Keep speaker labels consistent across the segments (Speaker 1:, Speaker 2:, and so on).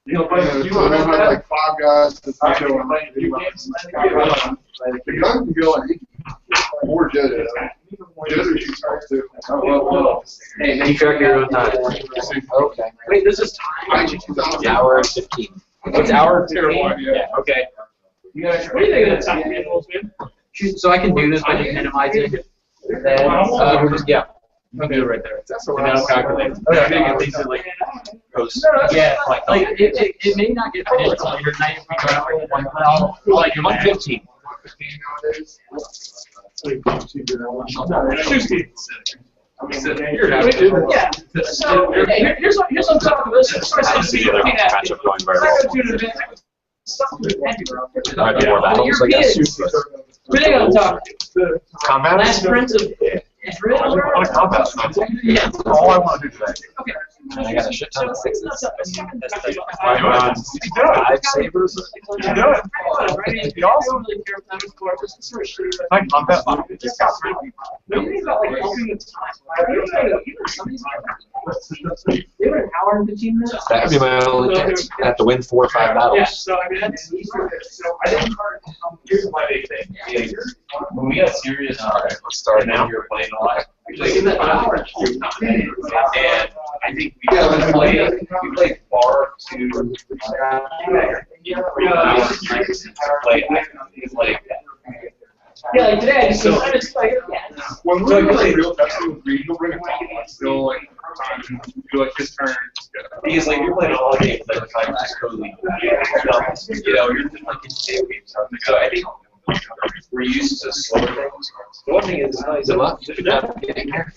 Speaker 1: You have like 5 guys to show them. The gun can go like more Jodo. Jodo shoots hard too.
Speaker 2: Hey, keep track of your own time.
Speaker 3: Okay.
Speaker 2: Wait, this is time?
Speaker 3: Yeah, hour 15.
Speaker 2: It's hour
Speaker 1: Terrible
Speaker 2: 15?
Speaker 1: idea.
Speaker 2: Okay.
Speaker 4: What do you think of the time manuals, man?
Speaker 2: So I can do this by just minimizing. Then, yeah. I'll do it right there. And that'll calculate. I think at least it like goes. Yeah, like it may not get finished until your night. Like 1:15.
Speaker 4: Yeah. So here's what I'm talking about.
Speaker 3: Matchup going very well. Might be more battles, I guess.
Speaker 4: Really on top.
Speaker 3: Combat?
Speaker 4: Last Prince of
Speaker 3: I want to combat tonight.
Speaker 4: Yeah.
Speaker 3: All I want to do today.
Speaker 4: Okay.
Speaker 3: And I got a shit ton of sixes.
Speaker 1: Why not?
Speaker 3: 5 sabers.
Speaker 1: You do it.
Speaker 4: You also don't really care about time for just sort of shitty.
Speaker 3: I combat.
Speaker 4: What do you think about like helping the time? Even some of these guys, they were an hour and 15 minutes.
Speaker 3: That would be my only chance. I have to win 4 or 5
Speaker 4: Yeah,
Speaker 3: battles.
Speaker 4: so I mean that's
Speaker 5: So I think here's my big thing. Yeah, when we got serious,
Speaker 3: Alright, let's start now.
Speaker 5: we were playing a lot. Like in that hour, and I think we played far too.
Speaker 4: yeah, like today I just like
Speaker 1: When we're playing real testing with Reed, he'll bring a top. Still like do like his turn.
Speaker 5: Because like you're playing a lot of games like the time just totally, you're just like in same games. So I think we're used to slower things. The one thing is,
Speaker 3: Good luck. Good job getting here.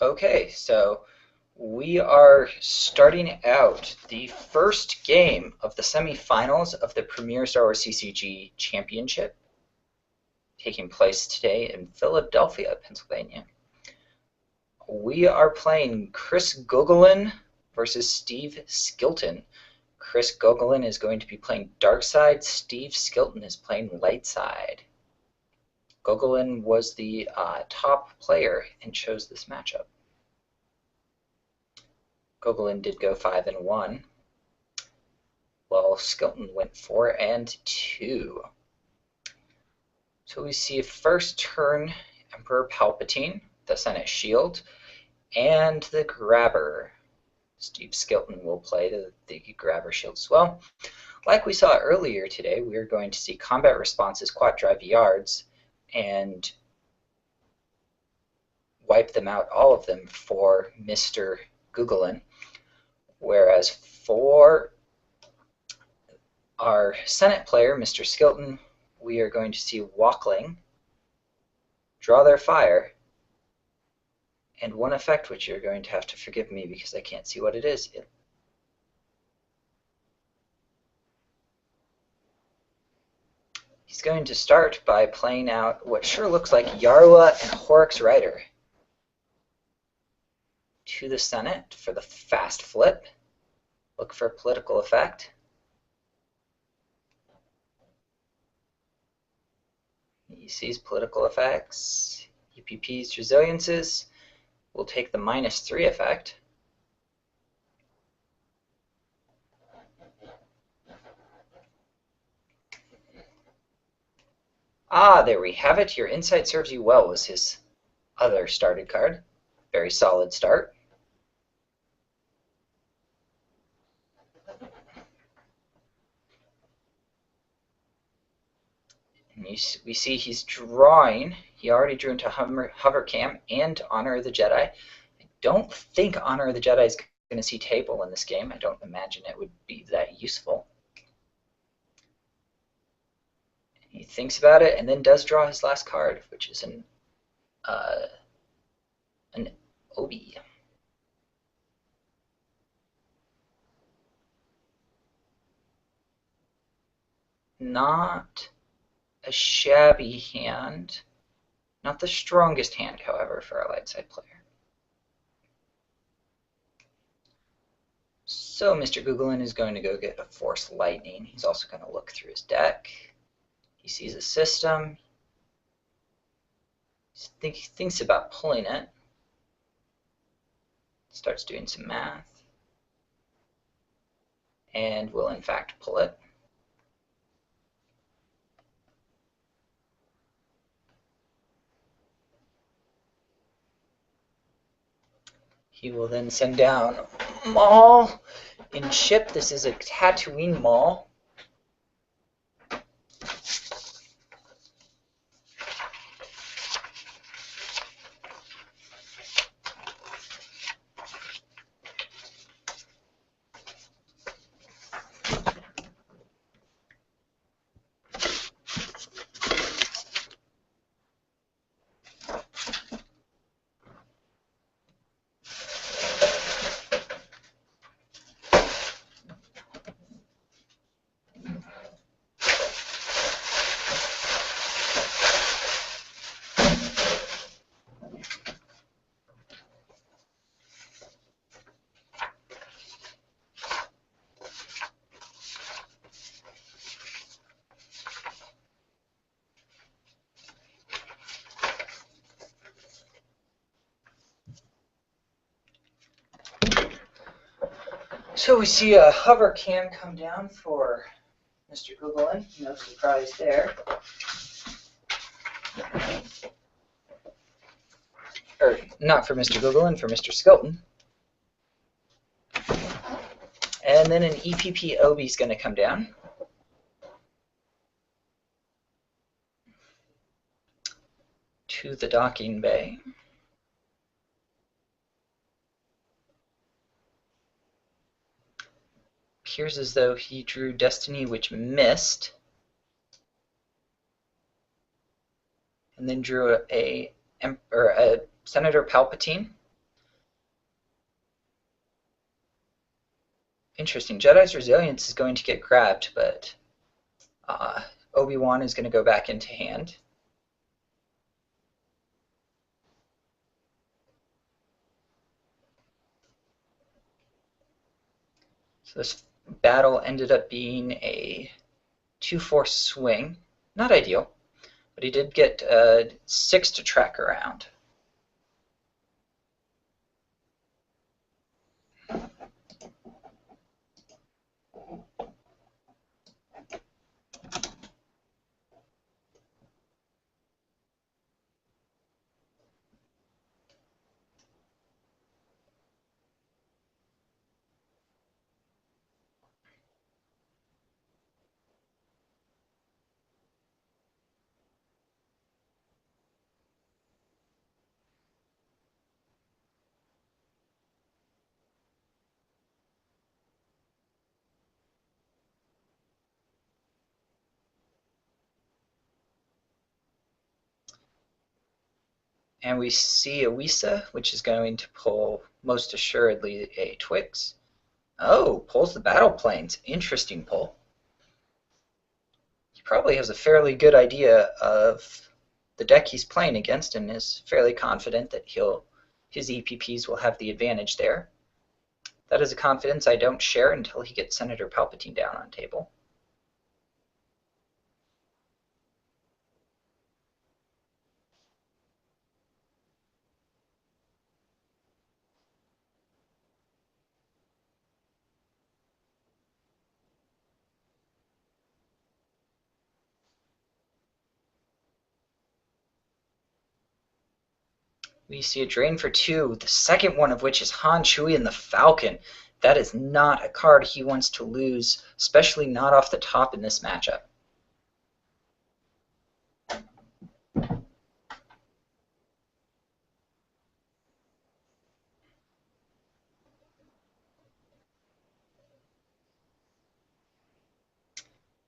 Speaker 6: Okay, so we are starting out the first game of the semifinals of the Premier Star Wars CCG Championship, taking place today in Philadelphia, Pennsylvania. We are playing Chris Gogolin versus Steve Skilton. Chris Gogolin is going to be playing dark side. Steve Skilton is playing light side. Gogolin was the top player and chose this matchup. Gogolin did go 5-1, while Skilton went 4-2. So we see first turn Emperor Palpatine, the Senate Shield, and the Grabber. Steve Skilton will play the Grabber Shield as well. Like we saw earlier today, we are going to see combat responses, quad drive yards, and wipe them out, all of them, for Mr. Gogolin. Whereas for our Senate player, Mr. Skilton, we are going to see Walkling draw their fire, and one effect which you're going to have to forgive me because I can't see what it is. He's going to start by playing out what sure looks like Yarwa and Horrocks Rider to the Senate for the fast flip. Look for political effect. He sees political effects. EPP's resiliences will take the -3 effect. Ah, there we have it. Your insight serves you well was his other started card. Very solid start. And we see he's drawing. He already drew into Hover Cam and Honor of the Jedi. I don't think Honor of the Jedi is going to see table in this game. I don't imagine it would be that useful. He thinks about it and then does draw his last card, which is an Obi. not a shabby hand. Not the strongest hand, however, for a light side player. So Mr. Googlin is going to go get a Force Lightning. He's also going to look through his deck. He sees a system. He thinks about pulling it. Starts doing some math. And will in fact pull it. He will then send down Maul in chip. This is a Tatooine Maul. So we see a hover cam come down for Mr. Googlin. No surprise there. Or not for Mr. Googlin, for Mr. Skelton. And then an EPP Obi is going to come down. To the docking bay. Appears as though he drew Destiny, which missed, and then drew a Senator Palpatine. Interesting. Jedi's Resilience is going to get grabbed, but Obi-Wan is going to go back into hand. So this battle ended up being a 2-force swing. Not ideal, but he did get 6 to track around. And we see a Wisa, which is going to pull most assuredly a Twix. Oh, pulls the battle planes. Interesting pull. He probably has a fairly good idea of the deck he's playing against and is fairly confident that his EPPs will have the advantage there. That is a confidence I don't share until he gets Senator Palpatine down on table. We see a drain for 2, the second one of which is Han, Chewie, and the Falcon. That is not a card he wants to lose, especially not off the top in this matchup.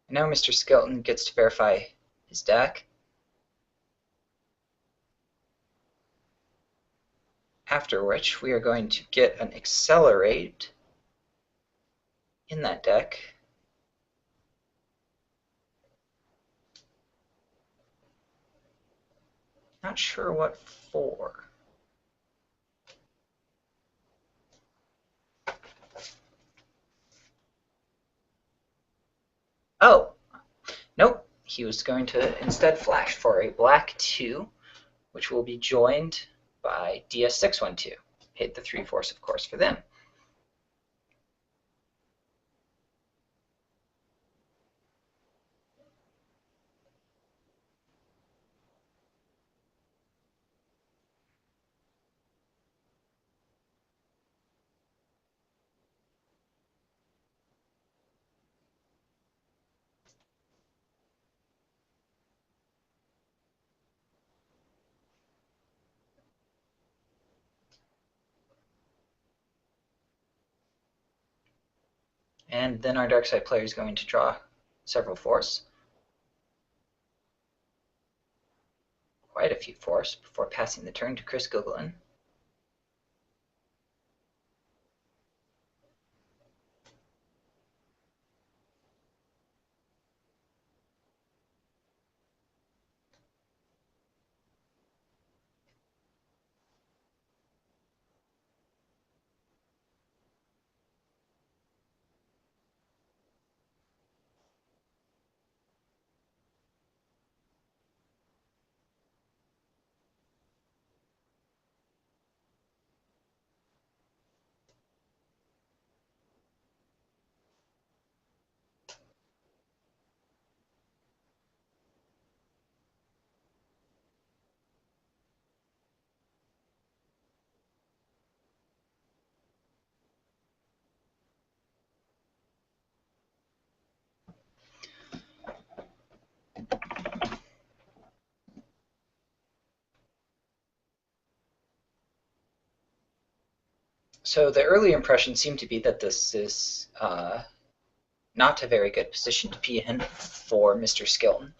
Speaker 6: Now Mr. Skelton gets to verify his deck. After which we are going to get an Accelerate in that deck. Not sure what for. Oh, nope. He was going to instead flash for a black 2, which will be joined by DS612. Hit the 3 force, of course, for them. And then our dark side player is going to draw several force. Quite a few force before passing the turn to Chris Guggelin. So the early impression seemed to be that this is not a very good position to be in for Mr. Skilton.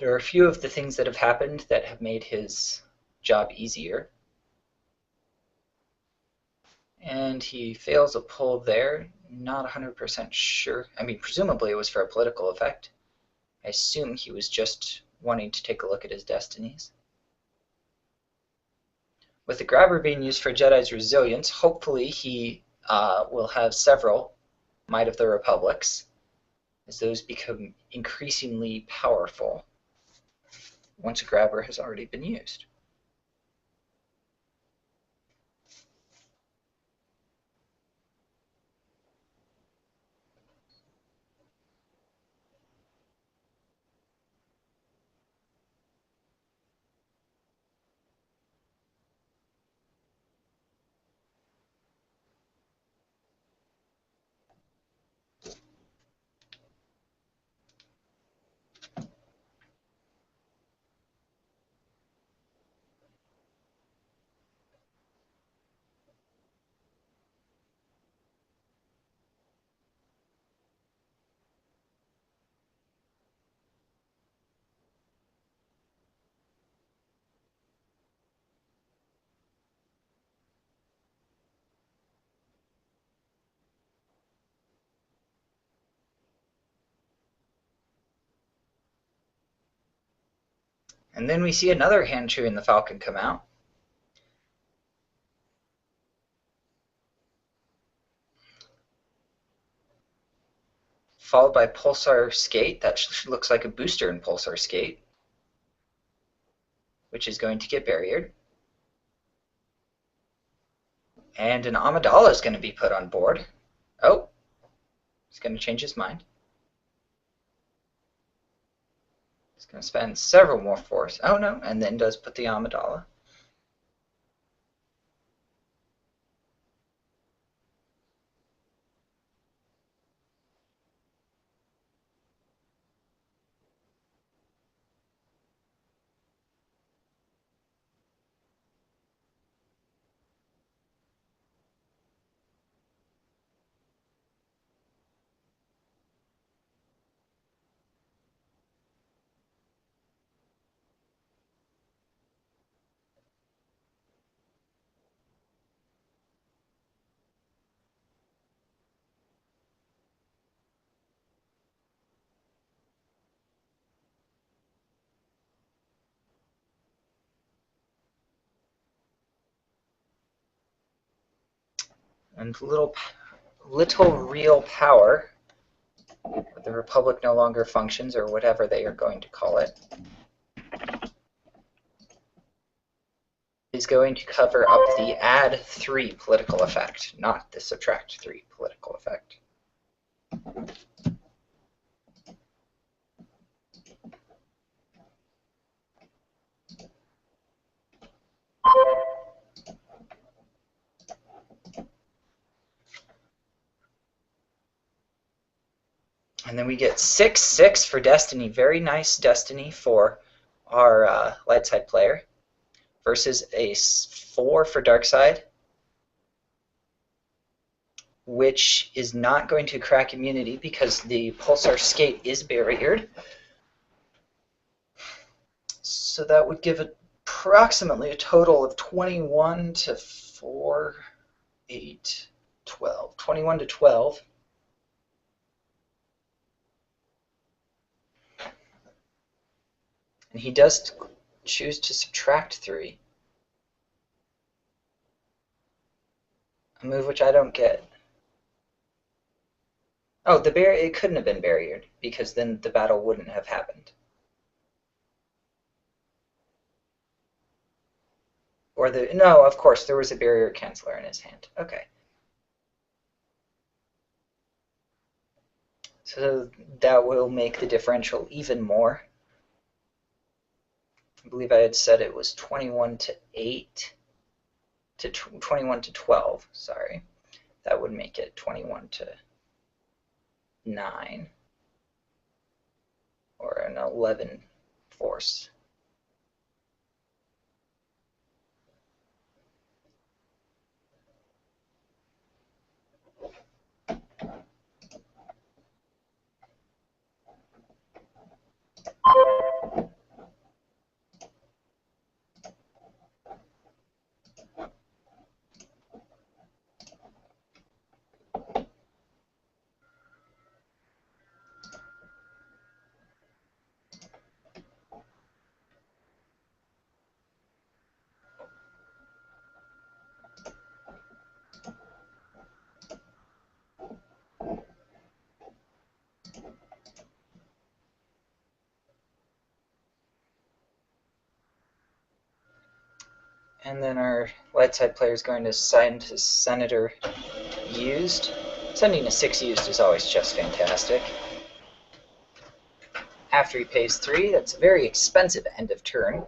Speaker 6: There are a few of the things that have happened that have made his job easier. And he fails a pull there. Not 100% sure. I mean, presumably it was for a political effect. I assume he was just wanting to take a look at his destinies. With the grabber being used for Jedi's resilience, hopefully he will have several Might of the Republics, as those become increasingly powerful once a grabber has already been used. And then we see another hand chewing the Falcon come out. Followed by Pulsar Skate. That looks like a booster in Pulsar Skate, which is going to get barriered. And an Amidala is going to be put on board. Oh, he's going to change his mind. He's going to spend several more force. Oh no, and then does put the Amidala. And little real power, the Republic no longer functions, or whatever they are going to call it, is going to cover up the add 3 political effect, not the subtract 3 political effect. And then we get 6/6 for Destiny. Very nice Destiny for our light side player. Versus a 4 for dark side, which is not going to crack immunity because the Pulsar Skate is barriered. So that would give approximately a total of 21 to 4, 8, 12. 21 to 12. And he does choose to subtract 3. A move which I don't get. Oh, it couldn't have been barriered, because then the battle wouldn't have happened. Or no, of course, there was a barrier canceller in his hand. Okay. So that will make the differential even more. I believe I had said it was 21 to 8 to 21 to 12, sorry. That would make it 21 to 9 or an 11 force. And then our light side player is going to send his Senator used. Sending a 6 used is always just fantastic. After he pays 3, that's a very expensive end of turn.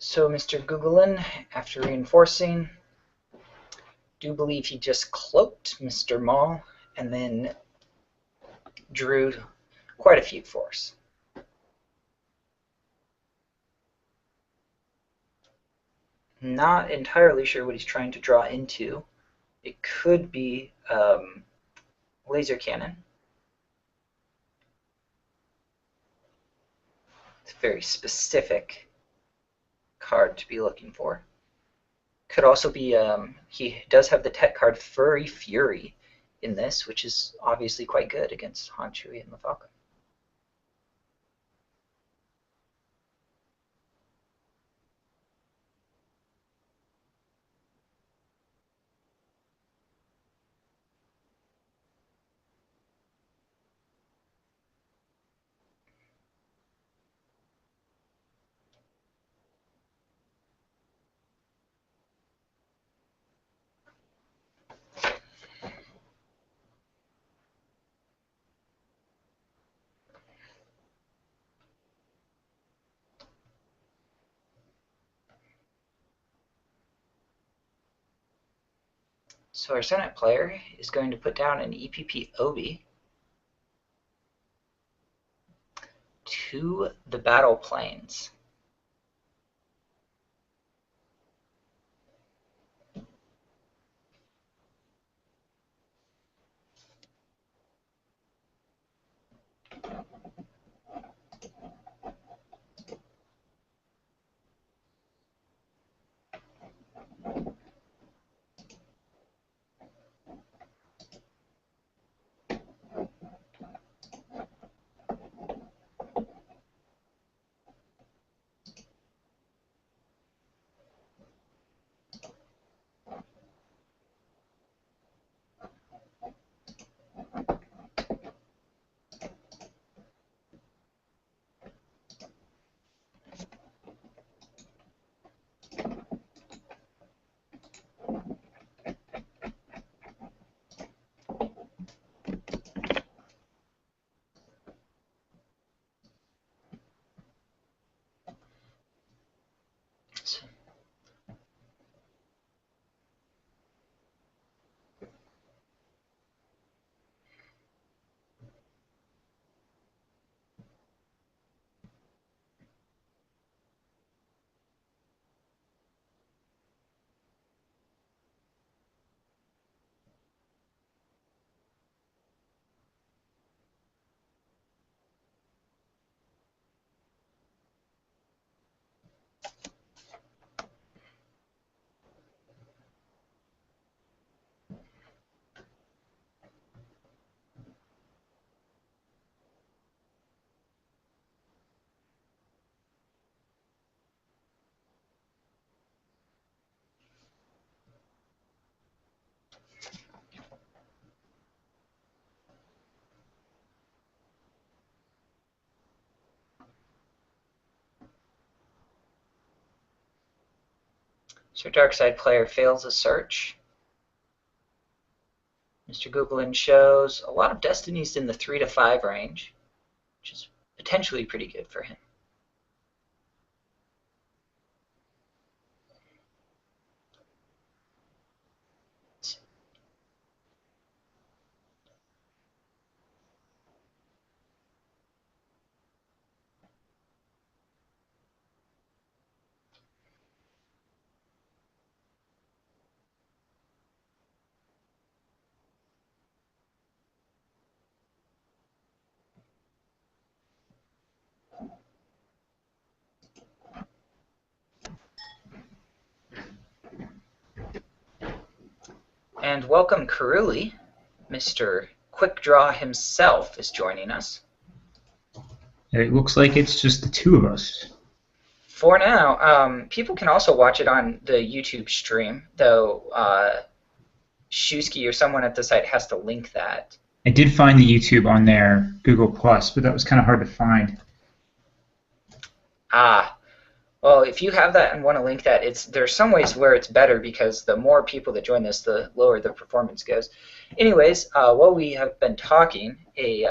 Speaker 6: So Mr. Googlen, after reinforcing, do believe he just cloaked Mr. Maul and then drew quite a few force. Not entirely sure what he's trying to draw into. It could be laser cannon. It's very specific card to be looking for. Could also be, he does have the tech card Furry Fury in this, which is obviously quite good against Han, Chewie, and the Falcon. So our Senate player is going to put down an EPP Obi to the battle planes. So Darkside player fails a search. Mr. Googlin shows a lot of destinies in the 3 to 5 range, which is potentially pretty good for him. And welcome Karuli. Mr. Quick Draw himself is joining us.
Speaker 7: It looks like it's just the two of us.
Speaker 6: For now, people can also watch it on the YouTube stream, though Shusky or someone at the site has to link that.
Speaker 7: I did find the YouTube on their Google Plus, but that was kind of hard to find.
Speaker 6: Ah. Well, if you have that and want to link that, there's some ways where it's better because the more people that join this, the lower the performance goes. Anyways, while we have been talking, a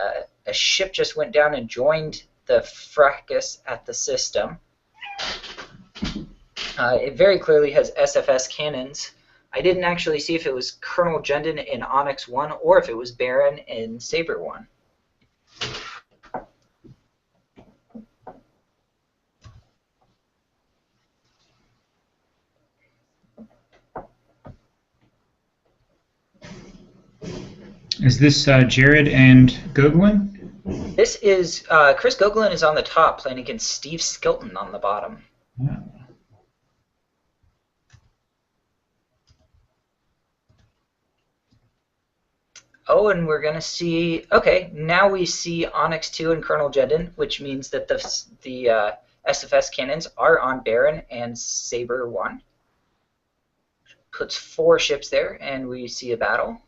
Speaker 6: ship just went down and joined the fracas at the system. It very clearly has SFS cannons. I didn't actually see if it was Colonel Jundin in Onyx 1 or if it was Baron in Saber 1.
Speaker 7: Is this Jared and Goglin?
Speaker 6: This is Chris Goglin is on the top playing against Steve Skilton on the bottom.
Speaker 7: Yeah.
Speaker 6: Oh, and we're gonna see. Okay, now we see Onyx 2 and Colonel Jedin, which means that the SFS cannons are on Baron and Saber 1. Puts 4 ships there, and we see a battle.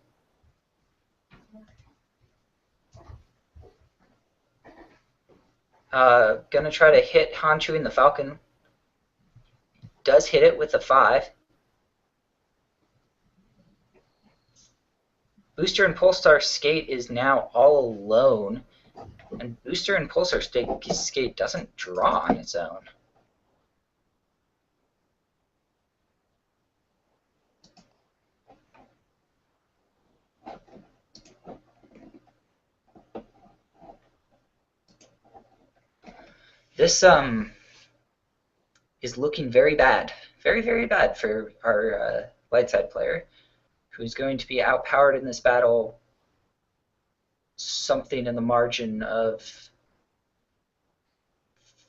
Speaker 6: Gonna try to hit Han Chui and the Falcon. Does hit it with a 5. Booster and Pulsar Skate is now all alone, and Booster and Pulsar Skate doesn't draw on its own. This is looking very bad, very, very bad for our light side player, who's going to be outpowered in this battle something in the margin of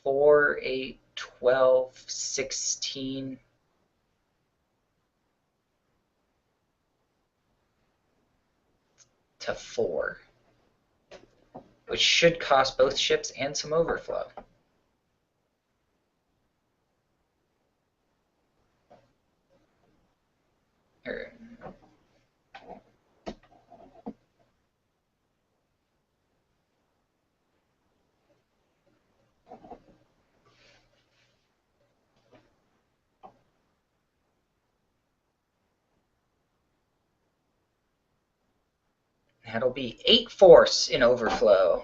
Speaker 6: 4, 8, 12, 16. To 4, which should cost both ships and some overflow. That'll be 8 force in overflow.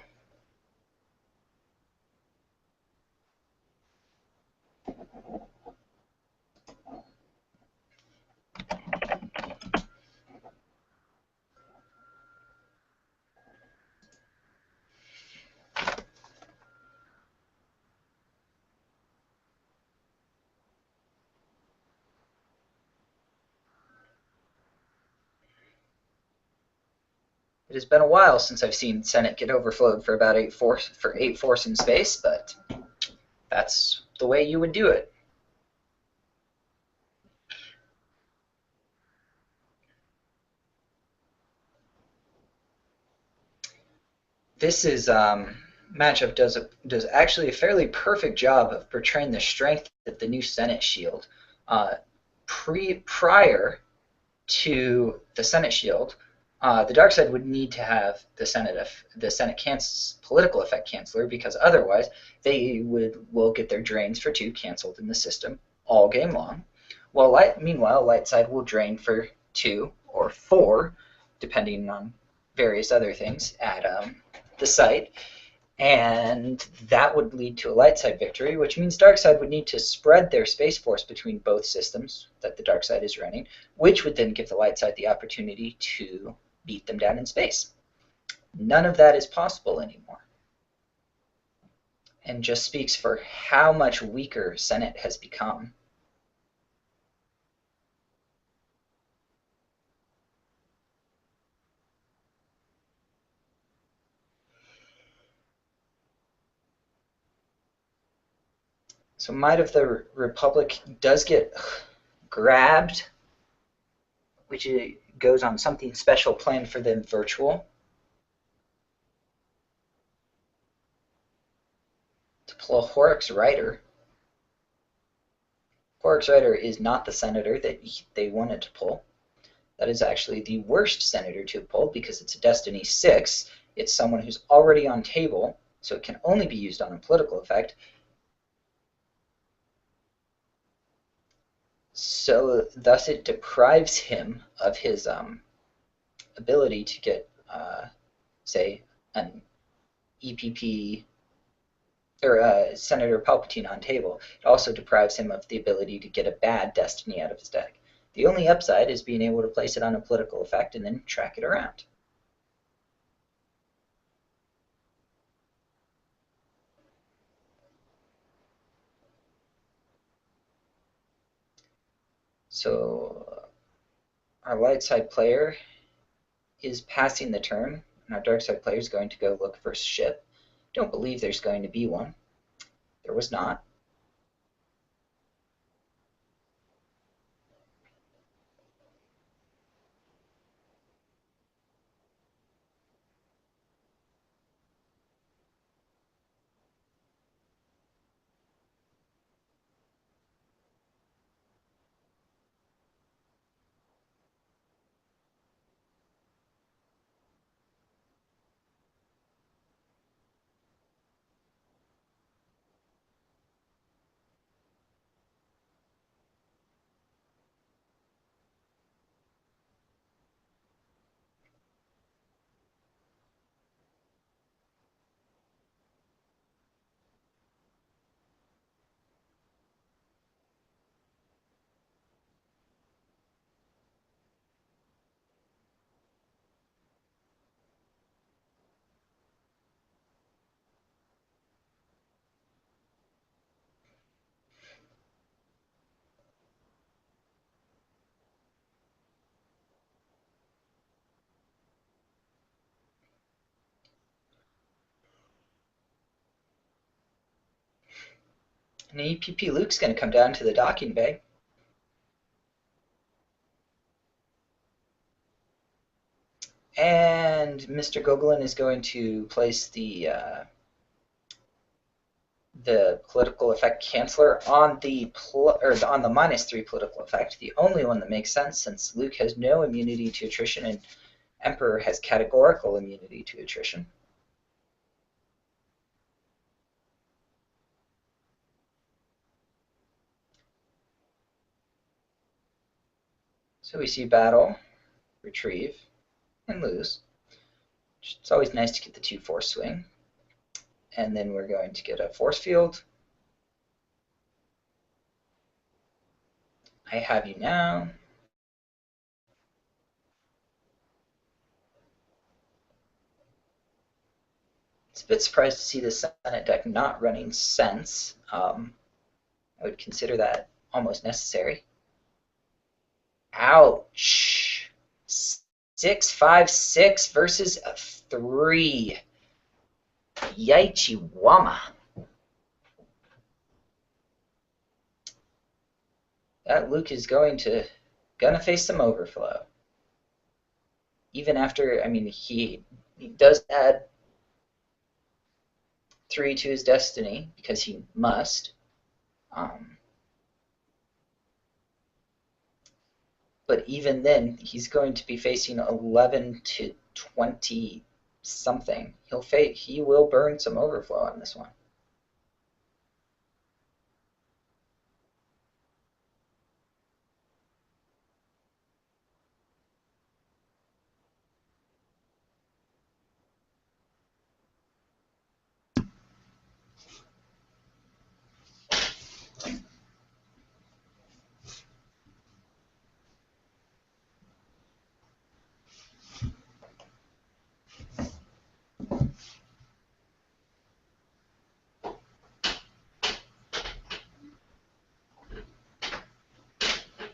Speaker 6: It has been a while since I've seen Senate get overflowed for about 8 force in space, but that's the way you would do it. This is matchup does actually a fairly perfect job of portraying the strength of the new Senate shield. Prior to the Senate shield, the dark side would need to have the Senate political effect canceller, because otherwise they will get their drains for 2 canceled in the system all game long. Meanwhile, light side will drain for 2 or 4, depending on various other things at the site, and that would lead to a light side victory, which means dark side would need to spread their space force between both systems that the dark side is running, which would then give the light side the opportunity to beat them down in space. None of that is possible anymore, and just speaks for how much weaker Senate has become. So Might of the Republic does get grabbed, which goes on something special planned for them virtual. To pull a Horrocks Rider. Horrocks Rider is not the senator that they wanted to pull. That is actually the worst senator to pull, because it's a Destiny 6. It's someone who's already on table, so it can only be used on a political effect. So thus it deprives him of his ability to get, say, an EPP or Senator Palpatine on table. It also deprives him of the ability to get a bad Destiny out of his deck. The only upside is being able to place it on a political effect and then track it around. So our light side player is passing the turn, and our dark side player is going to go look for a ship. Don't believe there's going to be one. There was not. And EPP Luke's going to come down to the docking bay. And Mr. Gogolin is going to place the political effect canceller on the on the -3 political effect, the only one that makes sense since Luke has no immunity to attrition and Emperor has categorical immunity to attrition. So we see battle, retrieve, and lose. It's always nice to get the 2 force swing. And then we're going to get a force field. I have you now. It's a bit surprised to see the Senate deck not running Sense. I would consider that almost necessary. Ouch. 6-5-6 versus a 3. Yaichiwama. That Luke is gonna face some overflow. Even after, I mean, he does add 3 to his destiny because he must. But even then, he's going to be facing 11 to 20 something. He will burn some overflow on this one.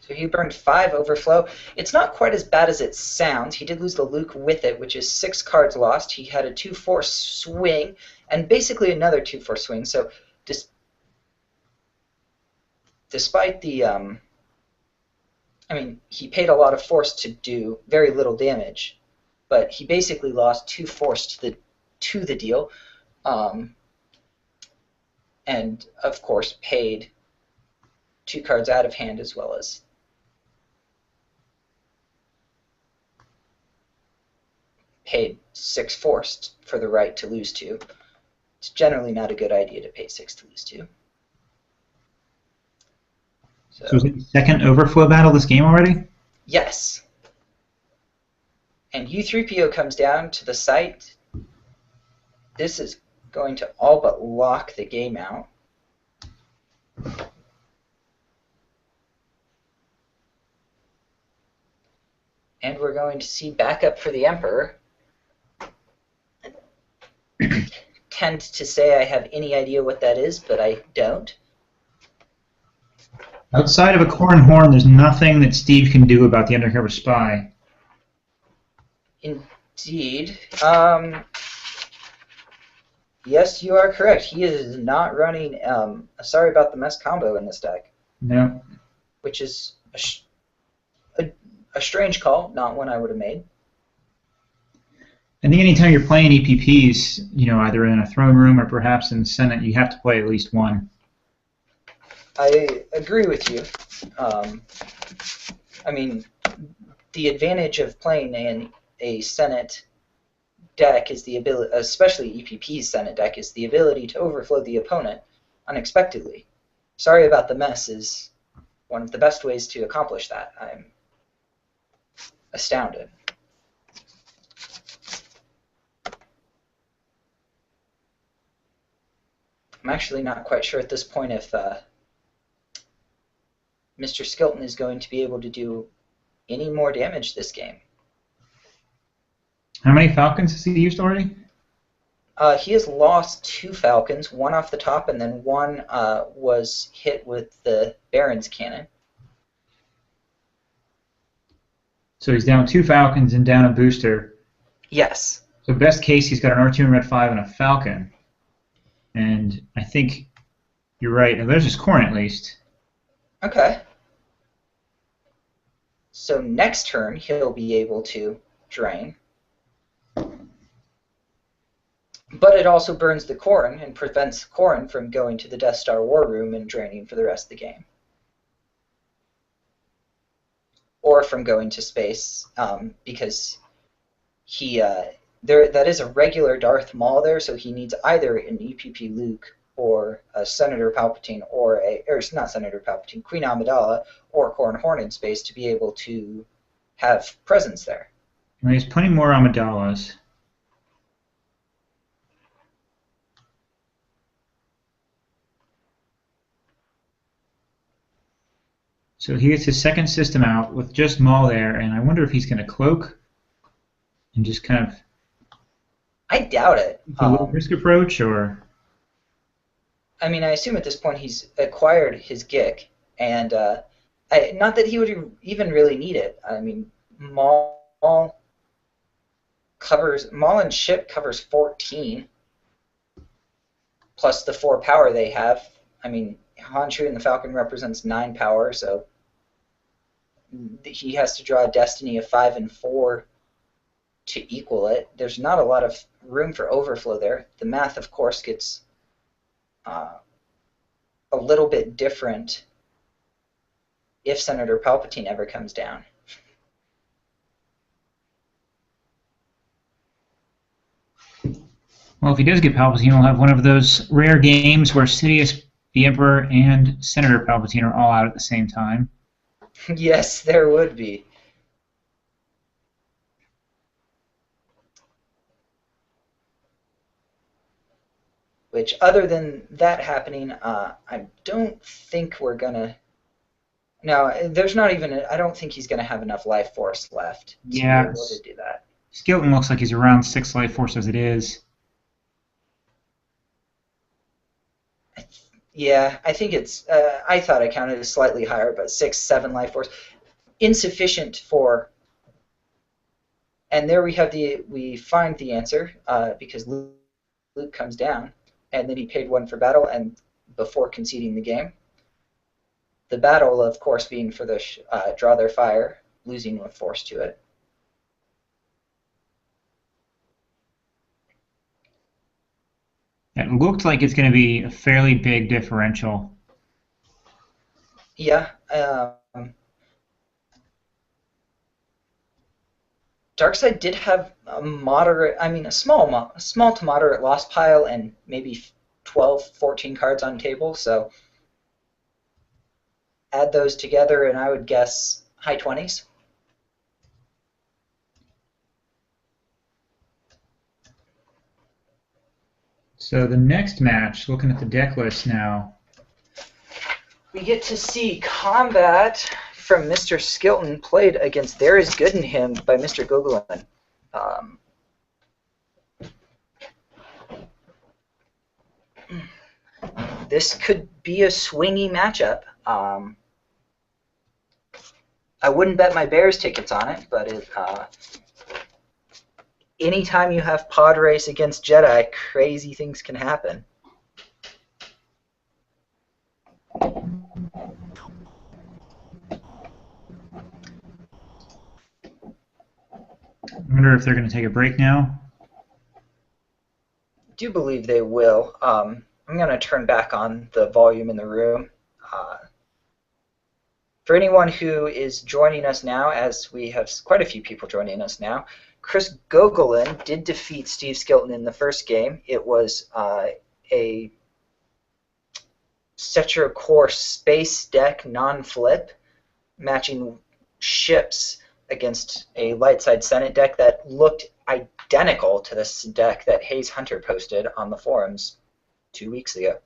Speaker 6: So he burned 5 overflow. It's not quite as bad as it sounds. He did lose the Luke with it, which is 6 cards lost. He had a 2 force swing, and basically another 2 force swing. So despite the, I mean, he paid a lot of force to do very little damage, but he basically lost 2 force to the deal, and of course paid 2 cards out of hand as well as paid 6 force for the right to lose 2. It's generally not a good idea to pay 6 to lose 2.
Speaker 7: So is it the second overflow battle this game already?
Speaker 6: Yes. And U3PO comes down to the site. This is going to all but lock the game out. And we're going to see backup for the Emperor. Tend to say I have any idea what that is, but I don't.
Speaker 7: Outside of a Corn Horn, there's nothing that Steve can do about the Undercover Spy.
Speaker 6: Indeed. Yes, you are correct. He is not running Sorry About the Mess combo in this deck.
Speaker 7: No.
Speaker 6: Which is a strange call, not one I would have made.
Speaker 7: I think anytime you're playing EPPs, you know, either in a throne room or perhaps in the Senate, you have to play at least one.
Speaker 6: I agree with you. I mean, the advantage of playing in a Senate deck is the ability, especially EPP's Senate deck, is the ability to overflow the opponent unexpectedly. Sorry About the Mess is one of the best ways to accomplish that. I'm astounded. I'm actually not quite sure at this point if Mr. Skilton is going to be able to do any more damage this game.
Speaker 7: How many Falcons has he used already?
Speaker 6: He has lost 2 Falcons, one off the top, and then one was hit with the Baron's cannon.
Speaker 7: So he's down 2 Falcons and down a booster.
Speaker 6: Yes.
Speaker 7: So best case, he's got an R2 and Red 5 and a Falcon. And I think You're right. And there's his corn at least.
Speaker 6: Okay. So next turn, he'll be able to drain. But it also burns the corn and prevents corn from going to the Death Star War Room and draining for the rest of the game. Or from going to space, because he that is a regular Darth Maul there, so he needs either an EPP Luke or a Senator Palpatine or not Senator Palpatine, Queen Amidala or Corran Horn in space to be able to have presence there.
Speaker 7: Well, he has plenty more Amidalas. So he gets his second system out with just Maul there, and I wonder if he's going to cloak and just kind of
Speaker 6: I doubt it.
Speaker 7: a low risk approach, or
Speaker 6: I mean, I assume at this point he's acquired his GIC, and not that he would even really need it. I mean, Maul and ship covers 14, plus the 4 power they have. I mean, Honshu and the Falcon represents 9 power, so he has to draw a Destiny of 5 and 4 to equal it. There's not a lot of room for overflow there. The math, of course, gets a little bit different if Senator Palpatine ever comes down.
Speaker 7: well, if he does get Palpatine, we'll have one of those rare games where Sidious, the Emperor, and Senator Palpatine are all out at the same time.
Speaker 6: Yes, there would be. Which, other than that happening, I don't think we're gonna. No, there's not even. I don't think he's gonna have enough life force left to be able to do that.
Speaker 7: Skilton looks like he's around 6 life force as it is.
Speaker 6: Yeah, I think it's. I thought I counted it slightly higher, but 6, 7 life force, insufficient for. And there we have we find the answer because Luke comes down, and then he paid 1 for battle, and before conceding the game. The battle, of course, being for the draw their fire, losing with force to it.
Speaker 7: It looked like it's going to be a fairly big differential.
Speaker 6: Yeah. Darkseid did have a moderate, I mean, a small to moderate loss pile and maybe 12, 14 cards on table, so add those together and I would guess high 20s.
Speaker 7: So the next match, looking at the deck list now.
Speaker 6: We get to see combat from Mr. Skilton played against There Is Good in Him by Mr. Gogolin. This could be a swingy matchup. I wouldn't bet my Bears tickets on it, but anytime you have pod race against Jedi, crazy things can happen.
Speaker 7: I wonder if they're going to take a break now.
Speaker 6: I do believe they will. I'm going to turn back on the volume in the room. For anyone who is joining us now, as we have quite a few people joining us now, Chris Gogolin did defeat Steve Skilton in the first game. It was a Set Your Course space deck non-flip, matching ships against a light side Senate deck that looked identical to this deck that Hayes Hunter posted on the forums 2 weeks ago.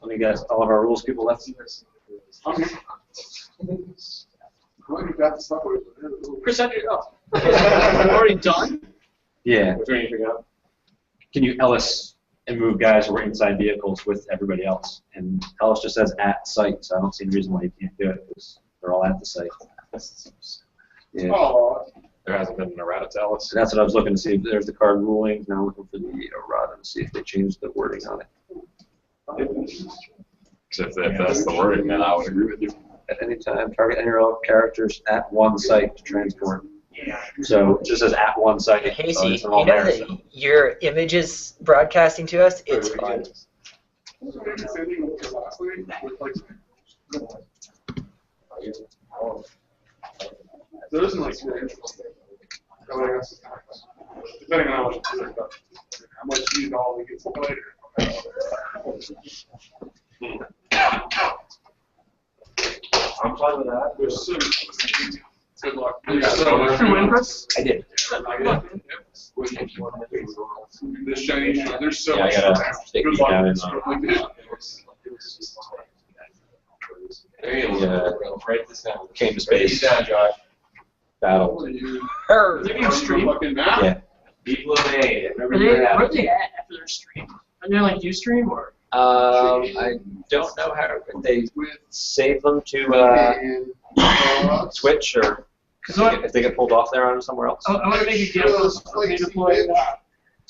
Speaker 3: Let me guess, all of our rules people left.
Speaker 1: Chris, I'm already done.
Speaker 3: Yeah.
Speaker 1: Is there anything else?
Speaker 3: Can you Ellis and move guys who are inside vehicles with everybody else? And Ellis just says at site, so I don't see any reason why you can't do it because they're all at the site. Yeah.
Speaker 1: Oh,
Speaker 3: They're hasn't been an errata to Ellis.
Speaker 8: So that's what I was looking to see. There's the card ruling. Now I'm looking for the errata to see if they changed the wording on it.
Speaker 3: If that's the wording, then I would agree with you.
Speaker 8: At any time, target any relevant characters at one site to transport. So it just says at one site.
Speaker 6: Casey,
Speaker 8: so
Speaker 6: you
Speaker 8: it's all
Speaker 6: know
Speaker 8: there,
Speaker 6: that
Speaker 8: so.
Speaker 6: your image is broadcasting to us? It's fun.
Speaker 1: There isn't like depending on how much you need all we get later.
Speaker 5: I'm fine with that.
Speaker 1: There's so good luck.
Speaker 4: Did you win, Chris?
Speaker 8: I did.
Speaker 1: This Chinese, there's so
Speaker 3: Yeah, I
Speaker 1: much.
Speaker 3: gotta take
Speaker 1: Good
Speaker 3: these
Speaker 1: luck.
Speaker 3: down in,
Speaker 5: Write this down.
Speaker 3: came to space
Speaker 5: down, Josh.
Speaker 3: battle.
Speaker 4: They're stream.
Speaker 1: Fucking map.
Speaker 3: Yeah.
Speaker 5: People have made it.
Speaker 4: Where are they at after their stream? Are they like Ustream or?
Speaker 8: I don't know how they save them to Switch or
Speaker 4: Because what?
Speaker 8: if they get pulled off there on somewhere else.
Speaker 4: I want to make a gift for they deploy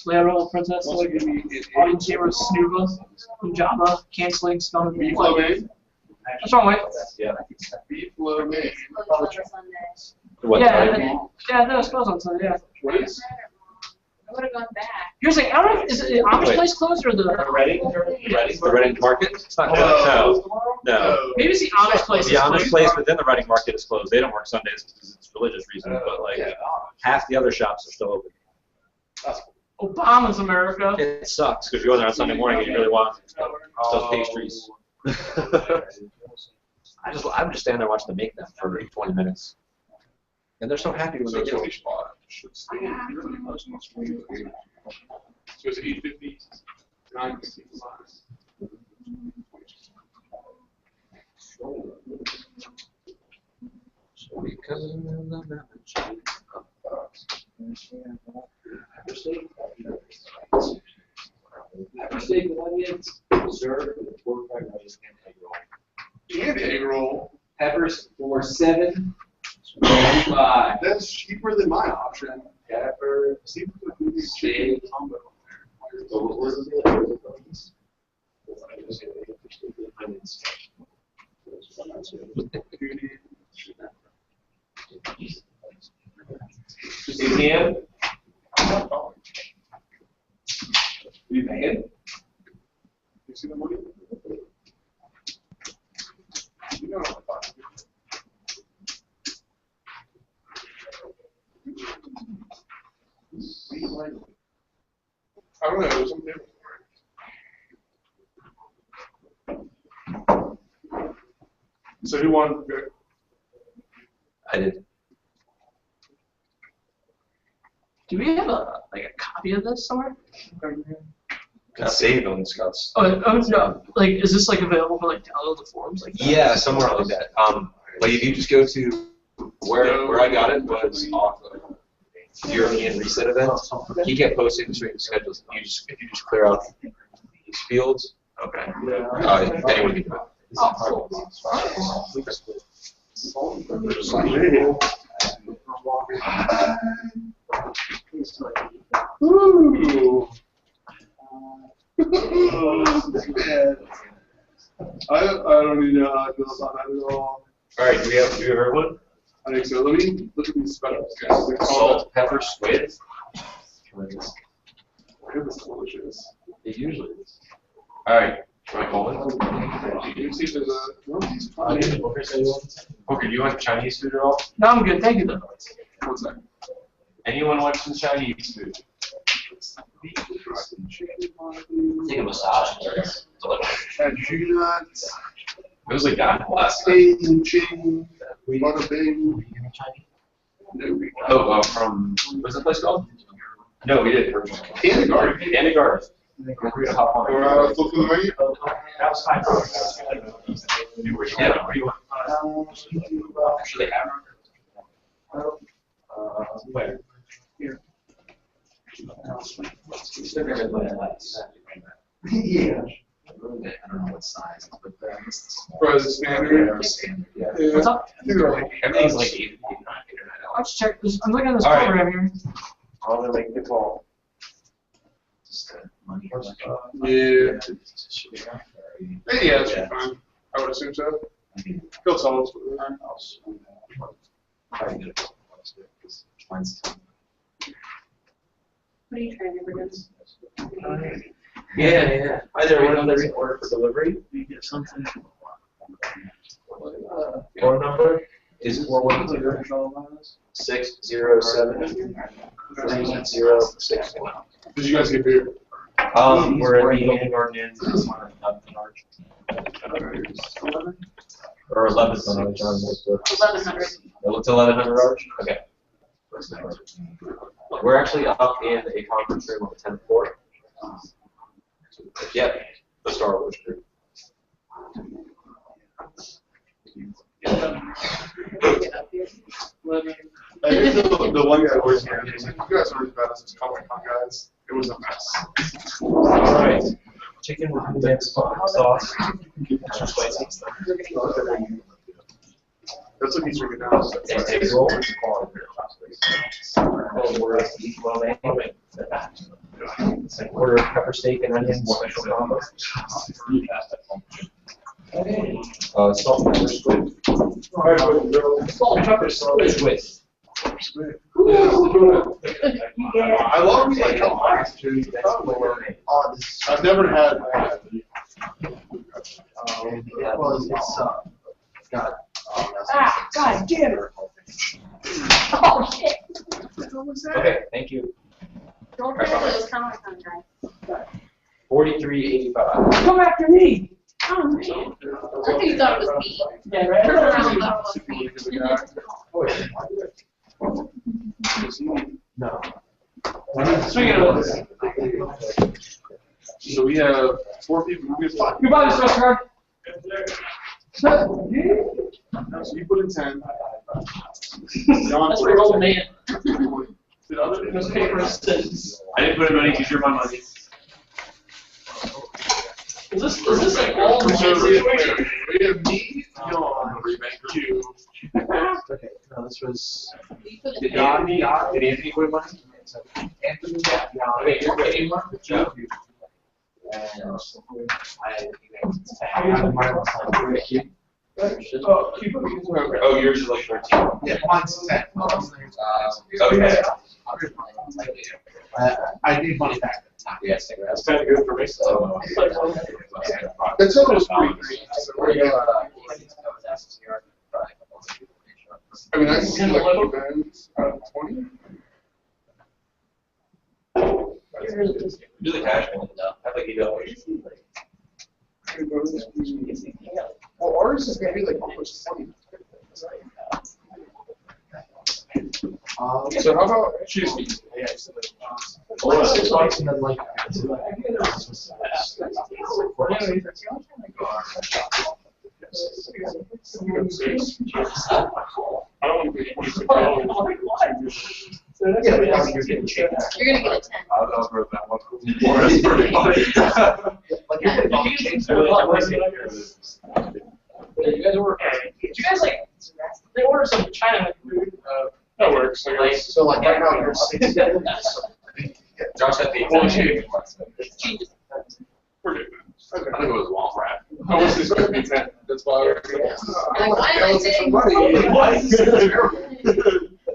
Speaker 4: Leonardo Princess, like audience gamers Snuba in Java, canceling spelling bee. What's wrong, Mike?
Speaker 5: Yeah.
Speaker 8: What
Speaker 4: Yeah,
Speaker 8: time?
Speaker 4: yeah, that was closed on Sunday, yeah.
Speaker 1: What is?
Speaker 9: I would have gone back.
Speaker 4: Here's the thing, I don't know, is it the Amish
Speaker 8: Wait.
Speaker 4: place closed or the,
Speaker 5: Ready?
Speaker 8: The Reading Market? It's not closed. No.
Speaker 4: maybe it's the Amish place
Speaker 8: The
Speaker 4: that's
Speaker 8: Amish
Speaker 4: closed.
Speaker 8: place within the Reading Market is closed. They don't work Sundays because it's religious reasons, but like half the other shops are still open.
Speaker 4: Obama's America.
Speaker 8: It sucks because you go there on Sunday morning and you really want those pastries. I'm just standing there watching them make them for 20 minutes. And they're so happy when they do it.
Speaker 1: So it's 850, 950. And egg roll.
Speaker 5: Peppers for $7.25.
Speaker 1: That's cheaper than my option.
Speaker 5: Pepper.
Speaker 1: Steak.
Speaker 5: Suzanne? You pay it?
Speaker 1: You see the money? You know, I don't know, there's some difference. So who won?
Speaker 8: I did.
Speaker 4: Do we have a copy of this somewhere?
Speaker 5: It's saved on Scott's.
Speaker 4: Oh no, is this available for download the forums
Speaker 5: Yeah, somewhere like that. Like if you just go to where I got it was off of European Reset event. He kept posting the straight schedules. If you just clear out these fields, okay. Anyone can do it.
Speaker 4: Oh,
Speaker 1: Ooh. I don't even know how I feel about that at all.
Speaker 5: All right, do we have everyone?
Speaker 1: I think so. Let me look at these setups, guys. They're called-
Speaker 5: Salt, pepper, squid.
Speaker 1: Goodness delicious.
Speaker 5: It usually is. All right, try Coleman.
Speaker 1: You can see there's a.
Speaker 5: Booker, do you want Chinese food at all?
Speaker 4: no, I'm good. Thank you though.
Speaker 1: What's that?
Speaker 5: Anyone want some Chinese food?
Speaker 2: Take a massage.
Speaker 1: Cashew nuts,
Speaker 5: It was like that last night.
Speaker 1: Asian chicken, bada bing. No, we got
Speaker 5: Oh, from, what's the place called? No, we did.
Speaker 1: Candy Garden.
Speaker 5: Candy Garden.
Speaker 1: Or flip the menu.
Speaker 2: That was fine.
Speaker 5: Yeah, what do you want?
Speaker 2: Actually,
Speaker 5: Where?
Speaker 1: Yeah.
Speaker 2: I don't know what size, but
Speaker 1: Frozen standard.
Speaker 2: standard, yeah.
Speaker 1: Yeah.
Speaker 4: What's up?
Speaker 1: I think they're like
Speaker 5: Everything's like 8, 9, 8 or 9
Speaker 4: I'll just check. I'm looking at this
Speaker 5: All right.
Speaker 4: program here.
Speaker 8: I'm gonna make the call.
Speaker 1: Yeah. Yeah, that should be fine. I would assume so. Phil Solom's with the house.
Speaker 9: What are you trying to produce?
Speaker 5: Yeah. Hi there, we have the order for delivery.
Speaker 4: We get something.
Speaker 5: Phone number is 412-607-3061.
Speaker 1: Did you guys get beer?
Speaker 8: We're eating our nins.
Speaker 5: Or 1100, John.
Speaker 9: 1100.
Speaker 5: It's 1100 Arch? Okay. We're actually up in a conference room on the 10th floor. Yep, the Star Wars group.
Speaker 1: I think the one guy working here, he's like, you guys aren't as bad as this Comic-Con guys. It was a mess.
Speaker 8: Alright. Chicken with mixed sauce. Extra spicy.
Speaker 1: That's what he's drinking now.
Speaker 8: And egg roll. Order of pepper steak and onions, special combo. Salt and pepper squid.
Speaker 4: Salt and pepper
Speaker 8: Squid.
Speaker 1: I love like I've never had that.
Speaker 4: God damn it.
Speaker 9: Oh, shit.
Speaker 8: Okay, thank you.
Speaker 9: Don't forget those Comic-Con guys.
Speaker 8: 43.85.
Speaker 4: Come after me.
Speaker 9: Oh, man. I think you thought it was me.
Speaker 4: Yeah, right.
Speaker 9: Turn around and thought it was me.
Speaker 8: No.
Speaker 4: Swing it over.
Speaker 1: So we have 4 people. We have 5.
Speaker 4: Goodbye, Mr. Oscar.
Speaker 1: So you put in 10.
Speaker 4: That's where old man.
Speaker 1: Did other
Speaker 4: Those papers says.
Speaker 2: I didn't put in money, these are my money.
Speaker 4: Is this like all the
Speaker 1: So
Speaker 4: situation?
Speaker 1: we have me, Yon, you.
Speaker 8: Okay, no, this was.
Speaker 9: You put
Speaker 5: Did
Speaker 9: in
Speaker 5: Anthony put in money?
Speaker 8: Anthony,
Speaker 5: Okay, you're getting one? Oh, yours is like 13.
Speaker 1: Yeah, mine's 10.
Speaker 5: Okay.
Speaker 1: I need money back.
Speaker 5: Yes, that's kind of good for me. So.
Speaker 1: That's almost pretty green. So we're I mean, that's like events out of 20.
Speaker 5: Do the cash one though. Have like $8.
Speaker 1: Well, ours is gonna be like almost 20. So how about choose me?
Speaker 8: $6 and then like.
Speaker 1: I don't want to be.
Speaker 9: You're gonna get a 10.
Speaker 5: I'll throw that one.
Speaker 4: You guys order? Did you guys like? They order some China food.
Speaker 1: That works. I guess. So like right now you're 6.
Speaker 5: Josh had the exact same.
Speaker 1: We're good. Okay.
Speaker 5: I think it was Wall Rat.
Speaker 1: I was expecting 10. That's why.
Speaker 9: Like, why am I saying?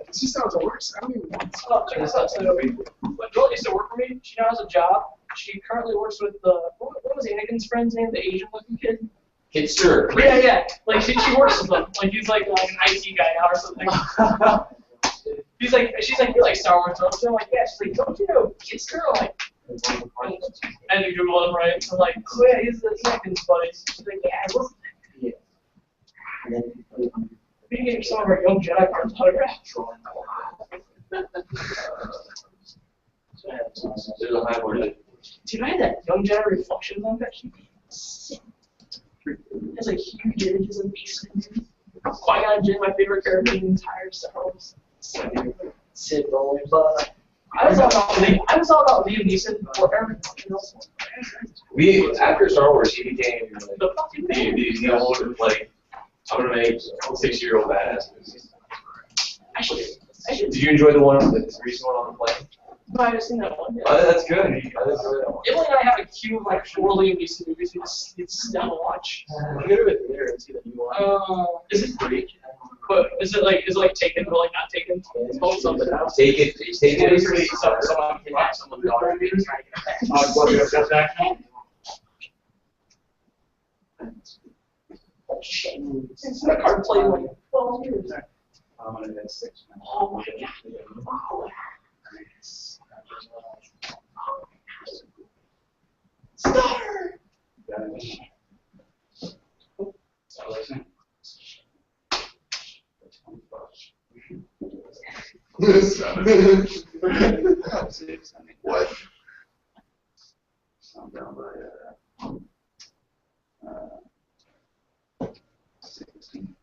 Speaker 1: It's just how it works. I don't even want to.
Speaker 4: Oh, check this out. So, when Joel used to work for me, she now has a job. She currently works with the what was Anakin's friend's name? The Asian-looking kid.
Speaker 5: Kitster.
Speaker 4: Yeah. Like she works with him. Like he's like an IT guy now or something. She's like, you like Star Wars? So I'm like, yeah. She's like, don't you know Kitster? I'm like, and you Google him, right? I'm like, oh yeah, he's the Anakin's buddy. She's like, yeah, I work with him. We can get some of our young Jedi cards autographed. Dude, I had that young Jedi Reflections on that. Sick. It has like huge images of Mason. Qui-Gon Jinn, my favorite character in the entire Star Wars. Sid Rolling, but I was all about Liam Neeson before everything else.
Speaker 5: We after Star Wars, he became
Speaker 4: The fucking
Speaker 5: the old like I'm gonna make 6-year-old badass movies.
Speaker 4: Actually,
Speaker 5: Did you enjoy the recent one on the plane?
Speaker 4: No, I haven't seen that one.
Speaker 5: Oh, that's good. I didn't enjoy that one.
Speaker 4: Emily and I have a queue of like 4 Liam Neeson movies we just need to sit down and watch.
Speaker 2: Go to it there and see the new one.
Speaker 4: Is it free? But is it like taken but like not taken? It's called something else.
Speaker 5: Take it.
Speaker 4: Basically, someone kidnapped someone's daughter and is trying to get back. Oh shit! It's a card play like 12 years.
Speaker 1: I'm gonna get 6.
Speaker 4: Oh my god! Wow. Star.
Speaker 1: What? I'm down by 16.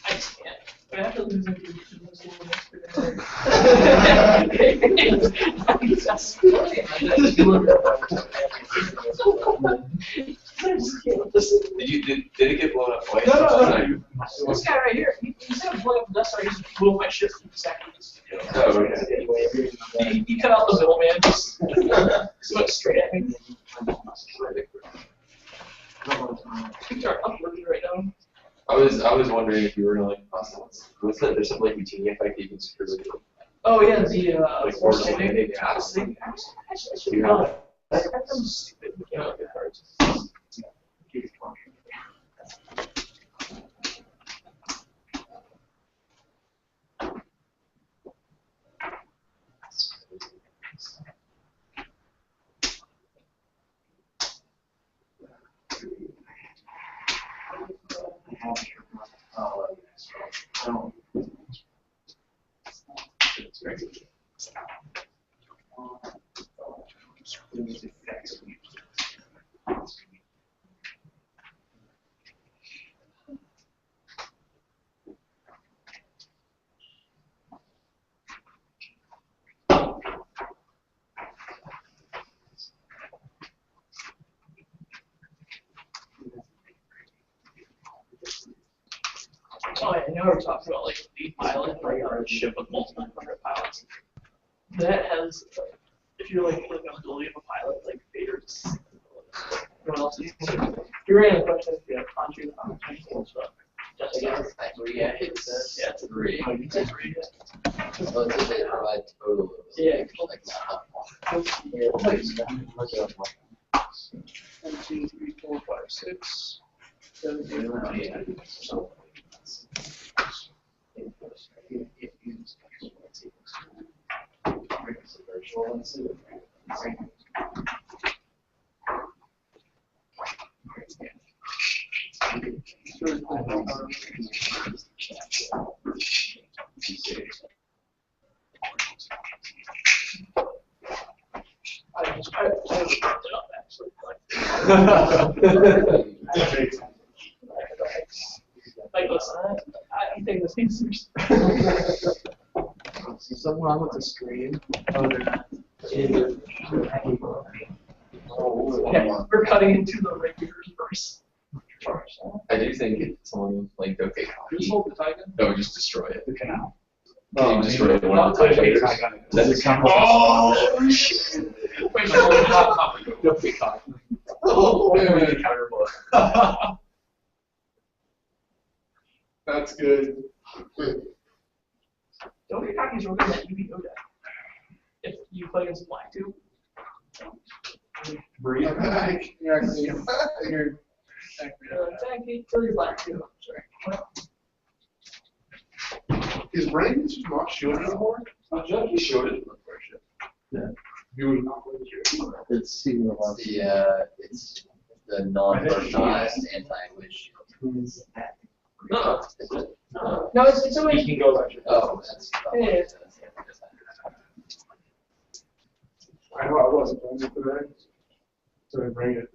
Speaker 4: I just can't. I have to lose into this one yesterday.
Speaker 5: Did it get blown up twice?
Speaker 4: No. This guy right here, instead of blowing up the Death Star, he just blew up my ship for seconds.
Speaker 5: Oh, okay.
Speaker 4: He cut out the middleman, just went straight at me. Things are uploading right now.
Speaker 5: I was wondering if you were gonna like what's that? There's something like Routine effect you can screw with.
Speaker 4: Oh yeah, the
Speaker 5: Like
Speaker 4: force
Speaker 5: force
Speaker 4: landing.
Speaker 5: landing, yeah.
Speaker 4: I should have done it. I got them stupid mechanical cards. Oh, yeah, I know we're talking about like the pilot, like on a ship with multiple hundred pilots. That has, if you're like an ability of a pilot, like Vader just everyone else is. You ran a question if you have Conjuring on the stuff. Just again.
Speaker 2: Yeah, it's
Speaker 4: Yeah, it's a 3. It's a 3.
Speaker 2: well, it's a bit of a total.
Speaker 4: Yeah,
Speaker 2: Like not.
Speaker 4: 1, 2, 3, 4, 5, 6, 7, 8, 9, so. I looked it up actually. Like, listen, I'm taking this thing seriously.
Speaker 2: Something wrong with the screen.
Speaker 4: Yeah, we're cutting into the regulars first.
Speaker 5: I do think if someone like okay,
Speaker 4: Just hold the Titan.
Speaker 5: that would just destroy it.
Speaker 1: The canal.
Speaker 5: Can you destroy one of the TIE fighters?
Speaker 1: That's a
Speaker 4: Oh shit! Wait,
Speaker 1: That's good.
Speaker 4: don't get cocky, you're looking at UV Yoda. If you play against Black too.
Speaker 1: Breathe.
Speaker 4: Tanky, kill your Black too. Sorry.
Speaker 1: Is Brandon just not shooting anymore?
Speaker 5: He showed it.
Speaker 1: Yeah. He was not really shooting.
Speaker 2: It's the non-personalized anti-witch shield.
Speaker 4: No, no, it's a way.
Speaker 1: You can go back.
Speaker 2: Oh, that's.
Speaker 4: Yeah.
Speaker 1: I know I wasn't playing it today. So I bring it.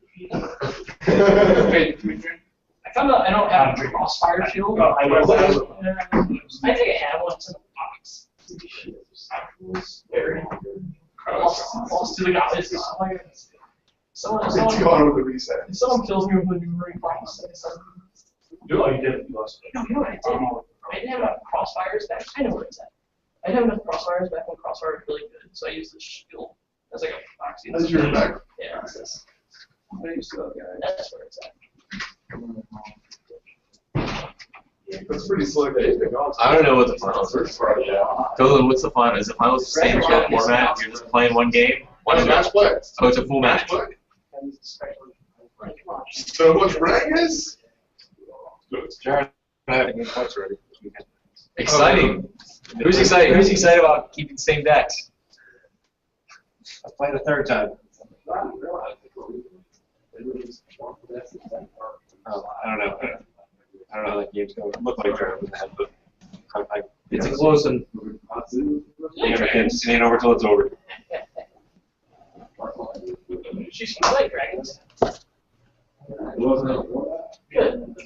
Speaker 4: I found out I don't have a crossfire shield.
Speaker 1: Oh, I was.
Speaker 4: I think I have one. It's in a box. Very. lost to the guys. Someone
Speaker 1: It's gone with the reset.
Speaker 4: if someone kills me with a memory box,
Speaker 1: No, you didn't. You lost.
Speaker 4: no, you know what I did? I didn't have enough crossfires back. I know where it's at. I didn't have enough crossfires back when crossfire was really good, so I used the shield as like a proxy.
Speaker 1: That's your back.
Speaker 4: Yeah, it's this.
Speaker 1: I used to that guy.
Speaker 4: That's where it's at.
Speaker 1: That's pretty slick.
Speaker 5: I don't know what the finals are. Dylan, what's the final? Is the finals the same format? You're just playing one game?
Speaker 1: One match play.
Speaker 5: Oh, it's a full match.
Speaker 1: play. So much practice.
Speaker 5: Exciting. Who's excited? Who's excited about keeping the same decks?
Speaker 8: Let's play the third time. Oh, I don't know. I don't know how that game's going. It looked like Dragon was ahead, but it's close and it ain't over till it's over.
Speaker 4: She's play dragons. Good.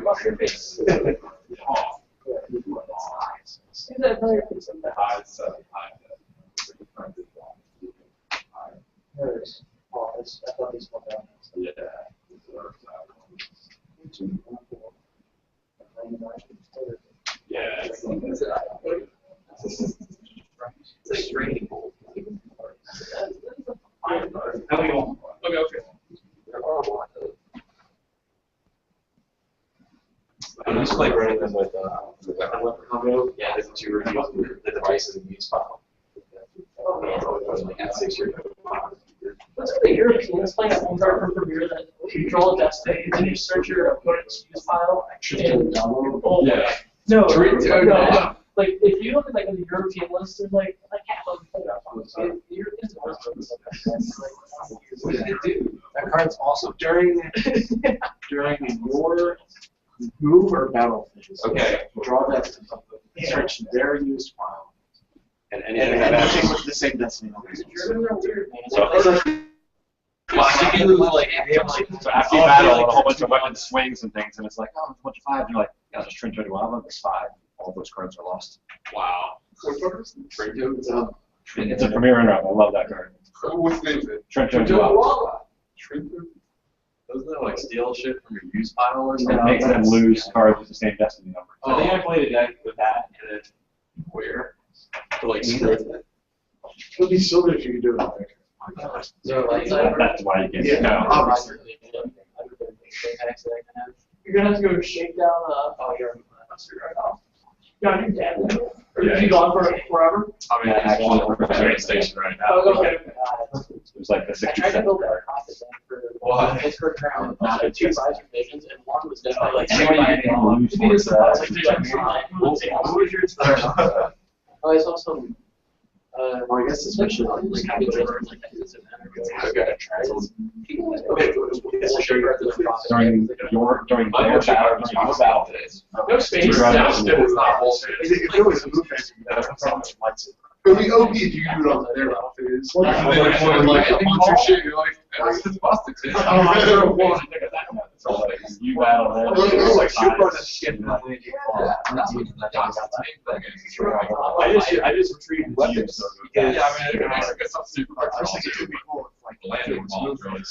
Speaker 4: Wash your face. See that player face on that.
Speaker 1: Yeah.
Speaker 5: It's like training.
Speaker 4: Okay.
Speaker 5: I used to like running them with combo. Yeah, there's two reveals the devices and use file. Like at 6 years.
Speaker 4: What's with the Europeans playing at home card for Premier that you draw a death stick and then you search your opponent's use file and
Speaker 1: Yeah.
Speaker 4: no,
Speaker 1: No.
Speaker 4: Like if you look at like the European list, there's like half of the Europeans
Speaker 8: What did it do? That card's awesome. During your move or battle phase,
Speaker 5: Okay.
Speaker 8: draw that search their used file. And anything with the same destiny numbers.
Speaker 3: So after you battle, a whole bunch of weapon swings and things, and it's like, oh, it's a bunch of fives. You're like, yeah, just Trinto, well, it's 5. All those cards are lost.
Speaker 1: Wow.
Speaker 3: It's a premier interrupt. I love that card.
Speaker 1: What's the name of it?
Speaker 3: Trinto Duel.
Speaker 5: Doesn't that like steal shit from your use file or something?
Speaker 3: It makes them lose cards with the same destiny number.
Speaker 5: I think I played a deck with that and then where? To like screw it.
Speaker 1: It would be so good if you could do it on there.
Speaker 3: That's why you can't.
Speaker 1: Yeah.
Speaker 3: No.
Speaker 4: You're gonna have to go shake down your dad. Or is he gone for forever?
Speaker 5: I mean, it's one of the train station right now.
Speaker 4: Oh, okay.
Speaker 3: It was like the
Speaker 4: I tried to
Speaker 3: 67
Speaker 4: build
Speaker 3: card.
Speaker 4: that process for
Speaker 5: What?
Speaker 4: his first round. Two size revisions, and one was definitely like
Speaker 3: Anybody can lose
Speaker 4: He just
Speaker 3: for that.
Speaker 4: like what was your Oh, I saw some.
Speaker 8: Well, I guess especially on
Speaker 4: like
Speaker 8: like
Speaker 3: During their battle, your battle phase.
Speaker 4: No space.
Speaker 1: It's not bullshit. It always a move phase. It would be OP if you could do it on their battle phase. And then if one like wants your shit, you're like, this is busted.
Speaker 3: You battle them.
Speaker 1: Like shoot cards and shit.
Speaker 3: I just retreated to you, so
Speaker 1: Yeah, I mean, I guess I'm super. I was thinking it would be cool if like landed involved really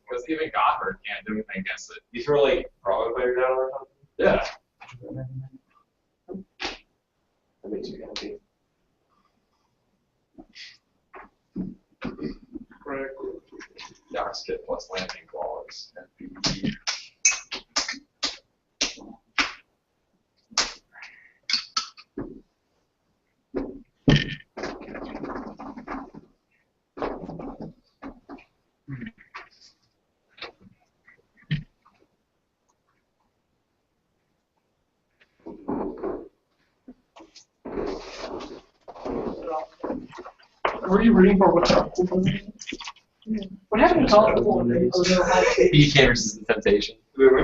Speaker 1: because even Goddard can't do anything against it.
Speaker 5: These were like Bravo players down or something?
Speaker 1: Yeah.
Speaker 5: That makes you happy.
Speaker 1: Dox kit plus landing clause.
Speaker 4: Were you rooting for what? What happened to college football?
Speaker 5: BK versus the Temptation.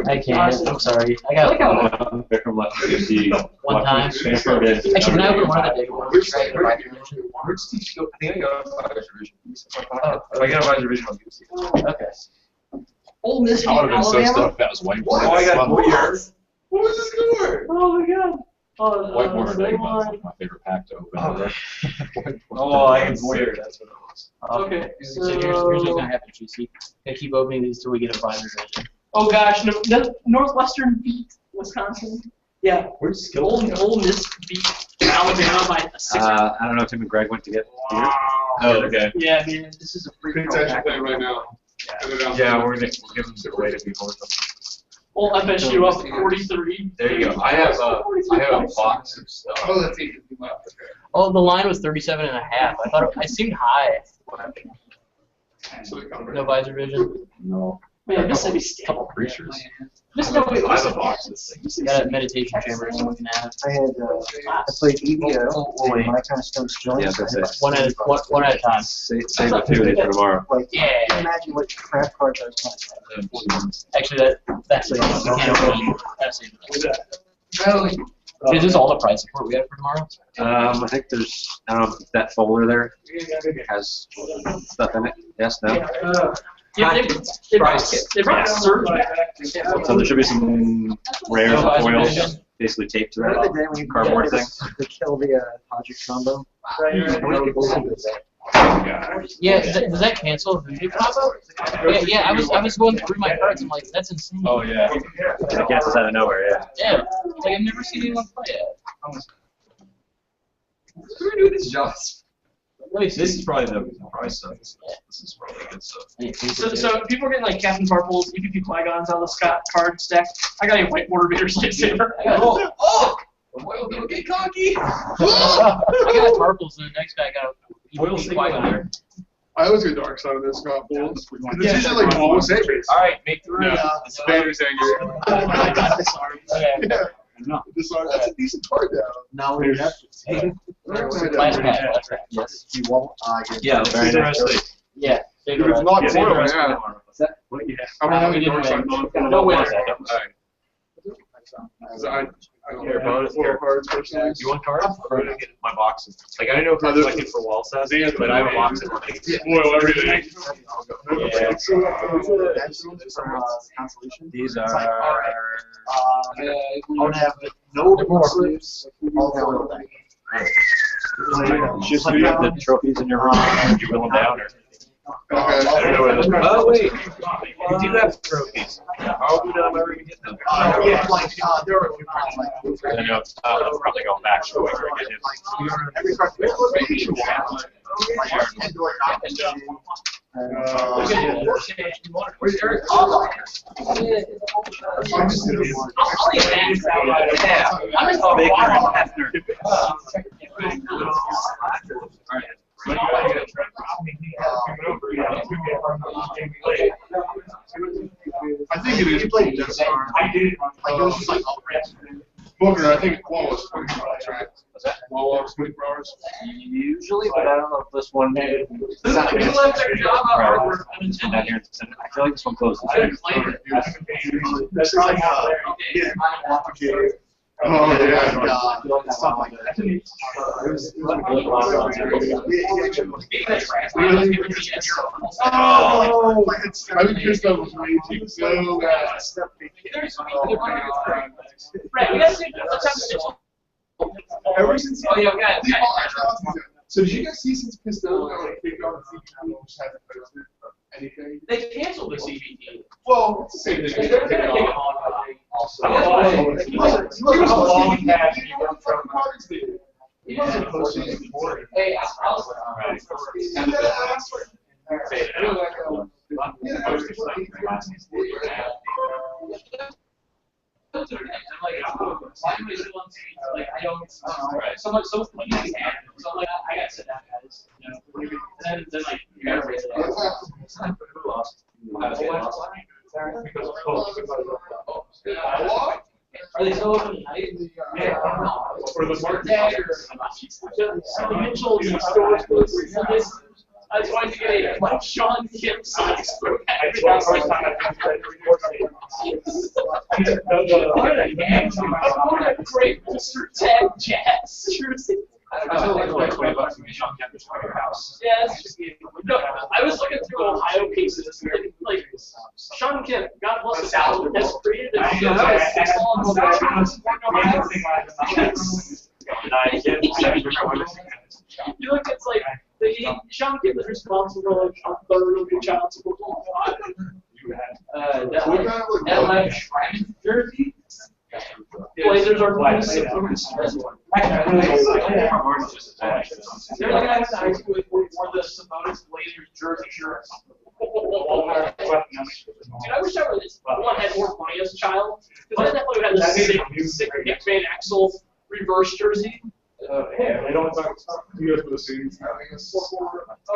Speaker 2: I can't. I'm sorry. I
Speaker 4: I like
Speaker 2: got
Speaker 4: how
Speaker 3: Vikram left the
Speaker 2: one time.
Speaker 3: Stanford is.
Speaker 2: Actually, can I open one of the big ones?
Speaker 1: Which
Speaker 2: Right,
Speaker 1: where
Speaker 2: right.
Speaker 1: did you go?
Speaker 5: Where did Steve go? I think I got a Advisor Vision.
Speaker 2: Oh,
Speaker 5: If I got a Advisor Vision, I'll give it to you.
Speaker 2: okay.
Speaker 4: Ole Miss beat
Speaker 3: I would have been so
Speaker 4: Alabama.
Speaker 3: stoked if that was white.
Speaker 5: Oh, I got 4 years.
Speaker 1: What was the score?
Speaker 4: Oh my god.
Speaker 3: Whitewater
Speaker 4: the
Speaker 3: egg
Speaker 4: one.
Speaker 3: buns was my favorite pack to open.
Speaker 8: Oh, I can see it.
Speaker 3: That's what it was.
Speaker 4: Okay,
Speaker 2: So here's what's gonna happen, GC. They keep opening these till we get a visor vision.
Speaker 4: Oh gosh, no, Northwestern beat Wisconsin. Yeah,
Speaker 3: Where's
Speaker 4: Ole Miss beat Alabama by a 6.
Speaker 3: I don't know. Tim and Greg went to get beer.
Speaker 8: Oh, okay.
Speaker 4: Yeah, man, this is a free
Speaker 1: It's actually playing right now.
Speaker 3: Yeah, we're gonna give them some away to people or something.
Speaker 4: Well, FSU up 43.
Speaker 3: There you go. I have a box of stuff.
Speaker 1: Oh, that's 8 left.
Speaker 2: Oh, the line was 37.5. I thought it seemed high.
Speaker 1: So they come
Speaker 2: No visor vision.
Speaker 3: No.
Speaker 4: Man, Mississippi State.
Speaker 3: Couple creatures.
Speaker 4: Wait,
Speaker 3: I have a box of things.
Speaker 2: Got a meditation chamber I'm looking at.
Speaker 10: I had I played EVO and my kind of stones joints.
Speaker 3: Yeah, I was gonna say.
Speaker 2: One at a time.
Speaker 3: Save the 2 days for tomorrow.
Speaker 10: Like,
Speaker 2: Yeah.
Speaker 10: imagine what crap cards I was playing.
Speaker 2: Actually, that's like you can't really. Is this all the price support we have for tomorrow?
Speaker 3: I think there's, I don't know, that folder there has stuff in it. Yes, no?
Speaker 4: Yeah, they brought surge back.
Speaker 3: So there should be some rares
Speaker 2: No
Speaker 3: and
Speaker 2: visor
Speaker 3: foils
Speaker 2: vision.
Speaker 3: basically taped to
Speaker 10: Remember the
Speaker 3: that
Speaker 10: day when you
Speaker 3: cardboard thing?
Speaker 10: to kill the Project combo?
Speaker 2: Yeah, does that cancel the new combo? Yeah, I was going through my cards. I'm like, that's insane.
Speaker 3: Oh, yeah. It cancels out of nowhere, yeah.
Speaker 2: Yeah, like I've never seen anyone play it.
Speaker 3: Who knew this job?
Speaker 2: This
Speaker 3: This is probably the price stuff. This is probably good stuff.
Speaker 4: So people are getting like Captain Marvel's EPP Qui-Gons out of the Scott card stack. I got a Whitewater Vader's lightsaber.
Speaker 2: Oh! Okay, cocky! I got Tarples in the next pack. I got
Speaker 3: Foil
Speaker 2: Qui-Gon.
Speaker 1: I always get dark side of this Scott Bulls. It's
Speaker 4: Yeah.
Speaker 1: usually like almost sabers.
Speaker 2: Alright, make 3.
Speaker 1: Yeah, it's Vader's anger.
Speaker 2: Okay.
Speaker 1: Yeah. That's a decent card now.
Speaker 10: No, we're not.
Speaker 2: Last pack.
Speaker 10: Yes, you won't.
Speaker 3: Yeah, very nice.
Speaker 2: Yeah.
Speaker 1: If it's not foil, yeah. I'm
Speaker 2: we
Speaker 1: having
Speaker 2: didn't
Speaker 1: dark side
Speaker 2: win.
Speaker 1: mode.
Speaker 2: No win.
Speaker 1: I don't
Speaker 3: Here, bonus
Speaker 1: foil
Speaker 3: here.
Speaker 1: cards personally.
Speaker 3: You want cards? Or get my boxes? Like, I didn't know if I was selected for wall size, but I have a box of like,
Speaker 1: Foil everything.
Speaker 3: Yeah.
Speaker 10: Constellation.
Speaker 3: These are.
Speaker 10: I'll have no sleeves. All
Speaker 3: Just so you have the trophies in your room, you will them down, or?
Speaker 1: Okay.
Speaker 3: I don't know where those. Oh, wait. You do have trophies. How would I ever even get them?
Speaker 10: Yeah, like, there are
Speaker 3: I know. I'm probably going back to where I get him.
Speaker 10: every card.
Speaker 4: Where's Eric?
Speaker 1: I think it is. I did. Booker, I think one was 24 hours, right?
Speaker 3: What's that?
Speaker 1: One was 24 hours.
Speaker 8: Usually, but I don't know if this one made it.
Speaker 4: People have their job out
Speaker 3: Right.
Speaker 4: hard work.
Speaker 3: And down here, I feel like this one closes.
Speaker 4: That's probably not there.
Speaker 1: Oh, yeah. Oh, I was pissed off with me so bad.
Speaker 4: Right, you guys think let's have a
Speaker 1: Ever since.
Speaker 4: Oh, yeah, okay.
Speaker 1: So did you guys see since Pistol like kicked off the channel, which hasn't posted anything?
Speaker 4: They canceled the CBT.
Speaker 1: Well, it's the same thing.
Speaker 4: They're gonna take them on.
Speaker 1: Also.
Speaker 4: He wasn't
Speaker 1: He wasn't posting.
Speaker 4: Hey, I was. I'm like, why am I still on TV? Like, I don't. So much, so much easy. So I'm like, I gotta sit down, guys. You know, and then like, you gotta raise it up. Who lost? Are they still open tonight? Yeah.
Speaker 1: For the market.
Speaker 4: So Mitchell, the stores closed. I was going to get a like Sean Kim size. What a great Mr. Ted Jazz jersey.
Speaker 3: I feel like $20 to get Sean Kemp for your house.
Speaker 4: Yes. No, I was looking through Ohio cases and like Sean Kim, God bless his house, has created a
Speaker 8: I
Speaker 4: show
Speaker 8: know,
Speaker 4: that's 6 songs
Speaker 8: I-
Speaker 4: You look, it's like, Sean Kim is responsible for like a third of your child support.
Speaker 2: That left Shrimp jersey.
Speaker 4: Blazers are playing.
Speaker 8: They're
Speaker 4: They're the guys in high school who wore the Sabonis Blazers jersey shirts. Dude, I wish I was one had more money as a child. Because I definitely would have this sick Nick Van Exel reverse jersey.
Speaker 8: Yeah, they don't talk.
Speaker 1: You guys would have seen.
Speaker 4: Oh,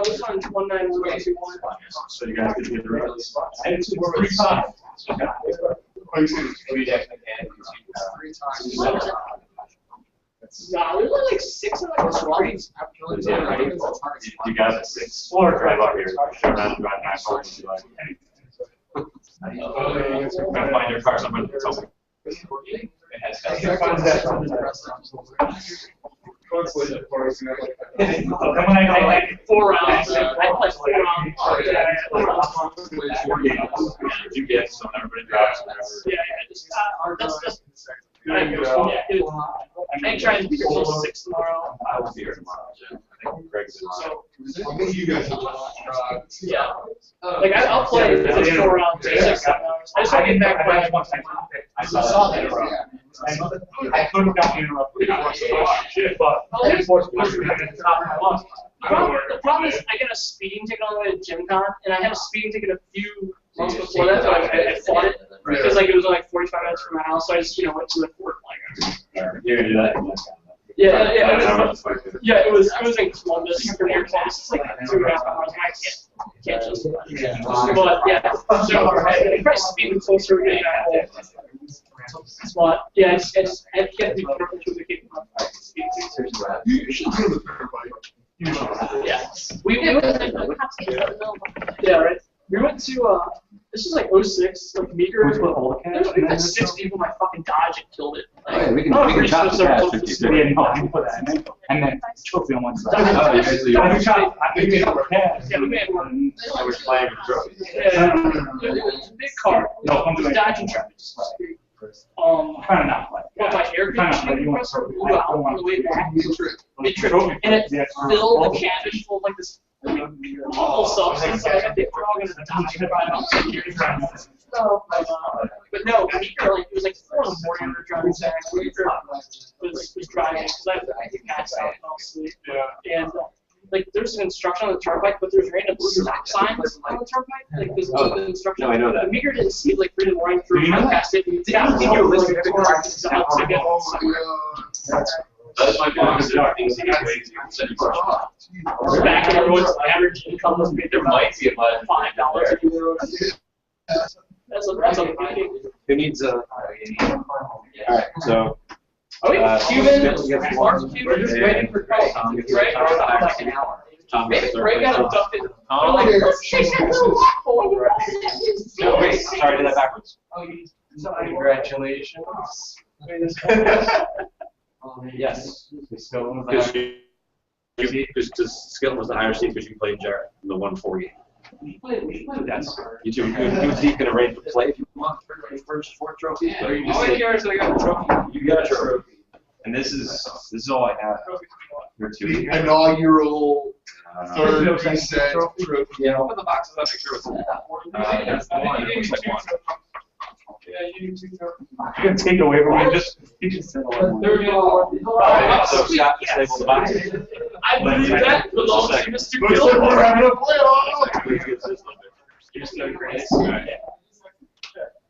Speaker 4: this one's 1921.
Speaker 3: So you guys get to get the rest.
Speaker 8: And it's 3-5.
Speaker 4: Nah, there's only like 6 in like squads.
Speaker 3: You guys at 6. Or drive up here. Show around and drive back home if you like. Gotta find your car somewhere that's open.
Speaker 4: Four rounds. I played 4 rounds.
Speaker 3: You get so everybody drives whatever.
Speaker 4: Yeah, that's just. I'm trying to be here till 6 tomorrow.
Speaker 3: I will be here tomorrow. I think Greg's in tomorrow.
Speaker 1: I think you guys have
Speaker 4: Yeah. Like I'll play for 4 rounds, 6 hours. I just want to get back by once.
Speaker 3: I saw that.
Speaker 8: I couldn't got interrupted. But
Speaker 4: The problem is I got a speeding ticket on the way to Gen Con, and I had a speeding ticket a few months before that, so I fought it because like it was like 45 minutes from my house, so I just went to the court like.
Speaker 3: You're gonna do that?
Speaker 4: Yeah. It was in Columbus for near class. It's like 2.5 hours. And I can't just. But yeah, so I probably speeding closer to getting back home. But yeah, I can't be careful with the kick.
Speaker 1: You should do the fair fight.
Speaker 4: Yeah, we went. Yeah, right. We went to this was like 06, like Meeker. We had 6 people in my fucking Dodge and killed it.
Speaker 3: Yeah, we can chop the cash 50-50.
Speaker 8: And then trophy on one side.
Speaker 3: Oh, you guys leave.
Speaker 4: Yeah, we made one.
Speaker 3: I was playing with trophies.
Speaker 4: Yeah, it was a big car.
Speaker 8: No, I'm
Speaker 4: It was
Speaker 8: doing
Speaker 4: Dodge and truck.
Speaker 8: Kind of not like.
Speaker 4: But my air conditioning compressor blew out on the way back. It tripped, and it filled the cabin full of like this awful substance. I think we're all gonna die right now. But no, Meeker, like it was like 4 in the morning. We were driving back. Meeker was driving because I passed out and fell asleep. And like there's an instruction on the turnpike, but there's random stop signs on the turnpike. Like there's the instruction.
Speaker 3: No, I know that.
Speaker 4: The Meeker didn't see it like 3 in the morning. Through past it. Yeah,
Speaker 3: That's my boss. Things he got lazy and said he was
Speaker 4: back when everyone's average income was paid
Speaker 3: There might be a $5.
Speaker 4: $5. That's a meeting.
Speaker 3: Who needs a? Alright, so.
Speaker 4: Are we Cuban?
Speaker 3: Mark's
Speaker 4: We're just waiting for Craig. Craig,
Speaker 3: Tom,
Speaker 4: Craig got abducted.
Speaker 3: Oh,
Speaker 4: Like,
Speaker 3: no, wait, sorry, I did that backwards.
Speaker 2: Congratulations. Yes.
Speaker 3: Because Skeleton was the higher seed because you played Jarrett in the 140. That's you two. You was going to rate the play if you want for the first 4 trophies. But you just said,
Speaker 4: I got a trophy.
Speaker 3: you got your trophy, and this is all I have. Your
Speaker 1: The
Speaker 3: 2.
Speaker 1: inaugural third reset trophy.
Speaker 3: Yeah, open the boxes up, make sure it's that's the one. It looks like one.
Speaker 4: Yeah, you need 2 trophies.
Speaker 8: I'm gonna take away from he just said
Speaker 3: So Scott disabled the boxes.
Speaker 4: I believe that with all the Mr.
Speaker 1: Looks like we're having a playoff.
Speaker 4: You're so great.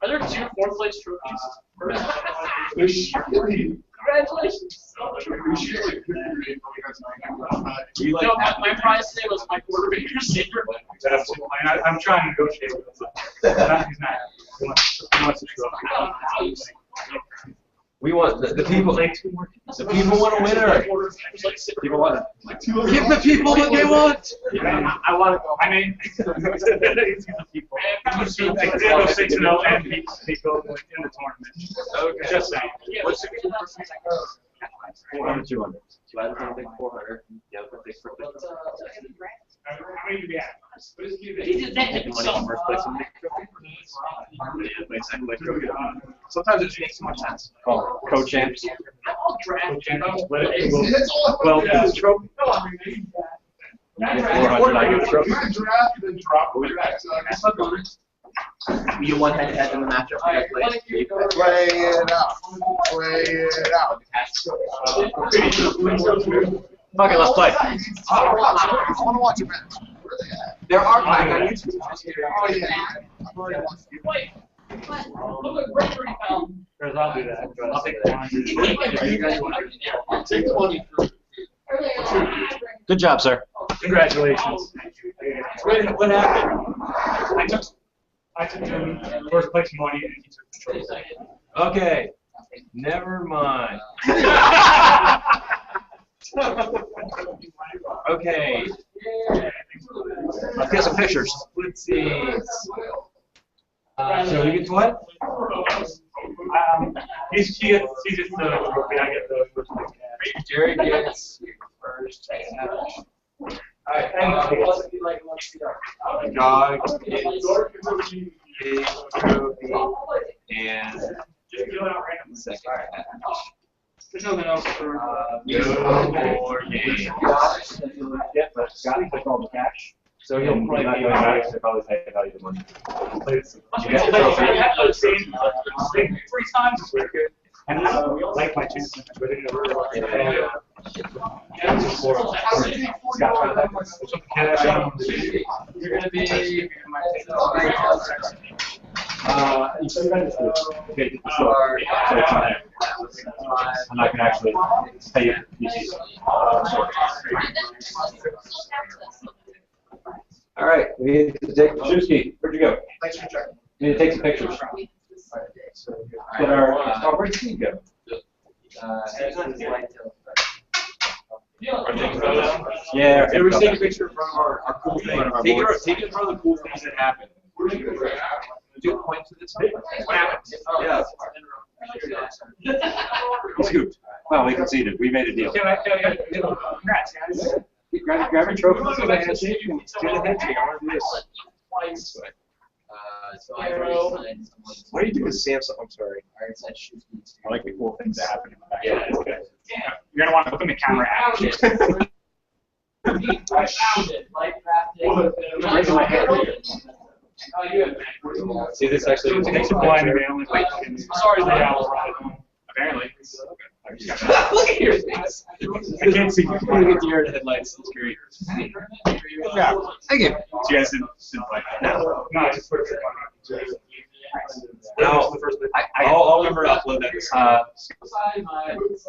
Speaker 4: Are there 2 4th place trophies?
Speaker 1: There should be.
Speaker 4: Congratulations.
Speaker 1: We should like put your name on it.
Speaker 4: No, my prize today was my quarterback receiver.
Speaker 8: I'm trying to negotiate with him. He's not. He wants to show up.
Speaker 4: I don't know how you say.
Speaker 3: We want the people. The people want a winner. People want it. Give the people what they want.
Speaker 8: I want to go. I mean, it's the people. It's 6-0 and beat people in the tournament. Just saying. 400, 200.
Speaker 3: So I don't think 400. Yeah, I think for
Speaker 8: Sometimes it just makes too much sense. Call co-champs.
Speaker 1: Well,
Speaker 8: it's trophy. 400, I get the trophy.
Speaker 1: You can draft and then drop it back.
Speaker 2: You one head in the matchup.
Speaker 1: Play it out. Play it out.
Speaker 8: Okay, let's play.
Speaker 1: I want to watch a match. Where are they at?
Speaker 2: There are flags on YouTube.
Speaker 1: Oh, yeah. I've already watched it.
Speaker 4: Wait. Look at Gregory found.
Speaker 8: I'll do that. I'll take the
Speaker 1: Take the money for
Speaker 8: Good job, sir.
Speaker 11: Congratulations.
Speaker 8: What happened?
Speaker 11: I took him first place money and he took the trophy.
Speaker 8: Okay. Never mind. Okay. Let's get some pictures.
Speaker 11: Let's see.
Speaker 8: So he gets what?
Speaker 11: He gets the trophy. I get the first place.
Speaker 2: Jerry gets first.
Speaker 8: Alright,
Speaker 2: Dog is big trophy and second match.
Speaker 11: There's nothing else for
Speaker 8: no more games. Yeah, but Scott took all the cash. So he'll probably not going back to probably pay value the money. You get the trophy.
Speaker 11: I have those same 3 times. And like my chance.
Speaker 2: You're gonna be.
Speaker 8: I'm not gonna actually pay you for All right, we need to take Shusky, where'd you go?
Speaker 1: Thanks for checking.
Speaker 8: We need to take some pictures. But where'd Steve go? Yeah.
Speaker 3: Hey, we're taking a picture from our cool thing. Take it from the cool things that happened.
Speaker 2: Do point to this.
Speaker 3: What happened?
Speaker 2: Yeah.
Speaker 8: He scooped. Well, we conceded. We made a deal.
Speaker 11: Congrats, guys.
Speaker 8: Grab your trophy. Do the handshake. Do the handshake. I want to do this.
Speaker 2: So I already signed someone's.
Speaker 5: What do you do with Samsung? I'm sorry.
Speaker 2: I already signed Shusky's.
Speaker 11: I like the cool things that happen.
Speaker 8: Yeah, it's good.
Speaker 11: You're gonna want to look in the camera action.
Speaker 4: I found it. Like
Speaker 11: Raising my hand.
Speaker 3: See, this actually
Speaker 11: Thanks for blind me.
Speaker 4: Sorry,
Speaker 11: Apparently.
Speaker 2: Look at your face.
Speaker 11: I can't see.
Speaker 3: You're gonna get deer in the headlights. That's great.
Speaker 11: Good job.
Speaker 5: Thank you.
Speaker 11: So you guys didn't like that? No, I just put it
Speaker 3: No, I'll remember to upload that.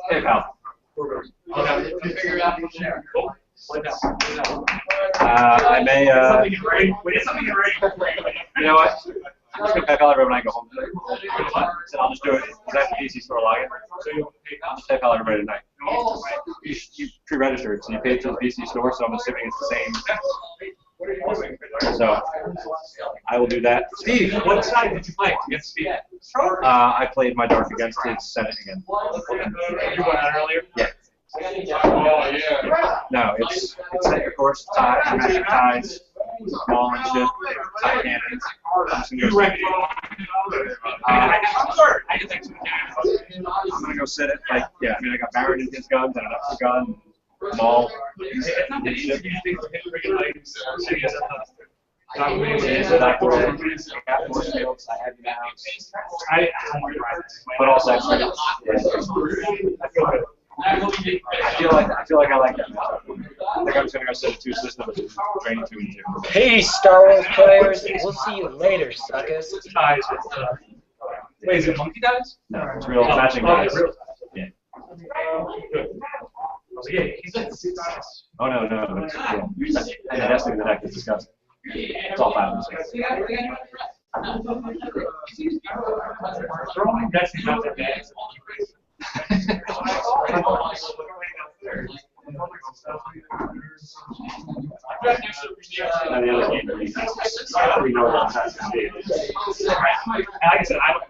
Speaker 8: Hey, pal.
Speaker 4: Figure it out from there.
Speaker 8: I may,
Speaker 11: Something in rain. Wait, something in rain.
Speaker 8: you know what? I'm just gonna pay Pal everybody when I go home today. So I'll just do it. Is that the PC store login? I'll just pay Pal everybody tonight. You pre-registered, so you paid for the PC store, so I'm assuming it's the same. So I will do that.
Speaker 11: Steve, what side did you play against Steve?
Speaker 8: I played my Dark against his Senate again.
Speaker 11: You went out earlier?
Speaker 8: Yeah.
Speaker 1: Oh, yeah.
Speaker 8: No, it's of course magic ties, ball and shit, tie cannons. I'm just gonna I'm gonna go set it like I got Baron in his guns and an extra gun, Maul, and shit. But also actually, I feel like I like that matchup. I think I'm just gonna go set a 2 system and training 2 and 2.
Speaker 6: Peace, Star Wars players. We'll see you later, suckers.
Speaker 11: Ties with, wait, is it monkey ties?
Speaker 8: No, it's real matching guys. Yeah. Oh no, it's, and the rest of the deck is disgusting. It's all 5 and 6.
Speaker 11: Throwing decks is not that bad.
Speaker 8: And the other game, we know what that's going to be.
Speaker 11: Like I said, I don't.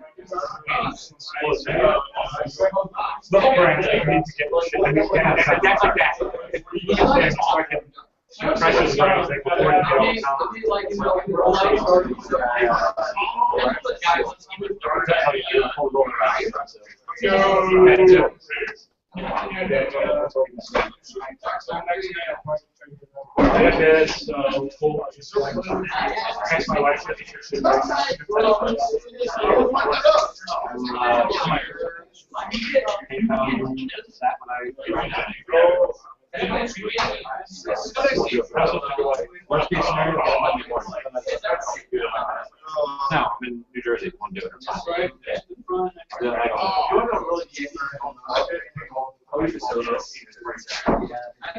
Speaker 11: The whole brand, I need to get shit. I need to get a deck like that. So I can press this around, like, before the text my wife.
Speaker 8: Worst case scenario, I'll Monday morning. No, I'm in New Jersey. Won't do it. It's fine. Yeah, I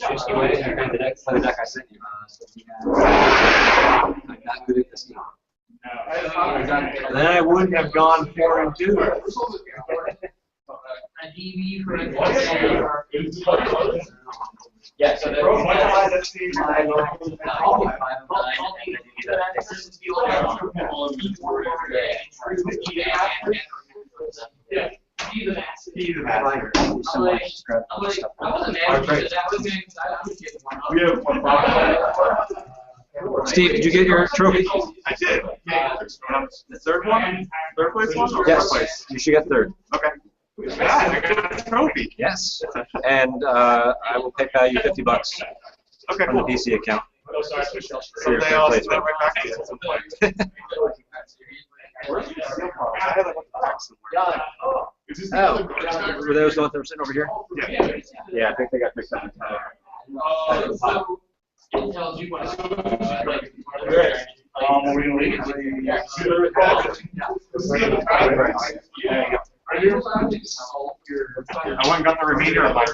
Speaker 3: Just go ahead and grab the deck I sent you. I'm not good at this game. Then I wouldn't have gone 4-2.
Speaker 4: A DV for a
Speaker 11: Yeah, so that's
Speaker 4: yeah. I wasn't mad because that was getting, I was getting one.
Speaker 1: We have one box.
Speaker 3: Steve, did you get your trophy?
Speaker 1: I did.
Speaker 3: The third one?
Speaker 1: Third place one? Or
Speaker 3: Yes,
Speaker 1: first place?
Speaker 3: you should get third.
Speaker 1: Okay. I got a trophy.
Speaker 3: Yes. And I will PayPal you $50
Speaker 1: Okay,
Speaker 3: from the
Speaker 1: cool.
Speaker 3: PC account. For your
Speaker 1: Someday I'll
Speaker 3: third
Speaker 1: send
Speaker 3: place.
Speaker 1: it right back to you at some point. I had a box somewhere. Is this the other box?
Speaker 3: Were those the ones that were sitting over here?
Speaker 1: Yeah.
Speaker 8: Yeah, I think they got picked up.
Speaker 4: So it tells you what.
Speaker 11: We're gonna leave it.
Speaker 1: I went and got the remainder of my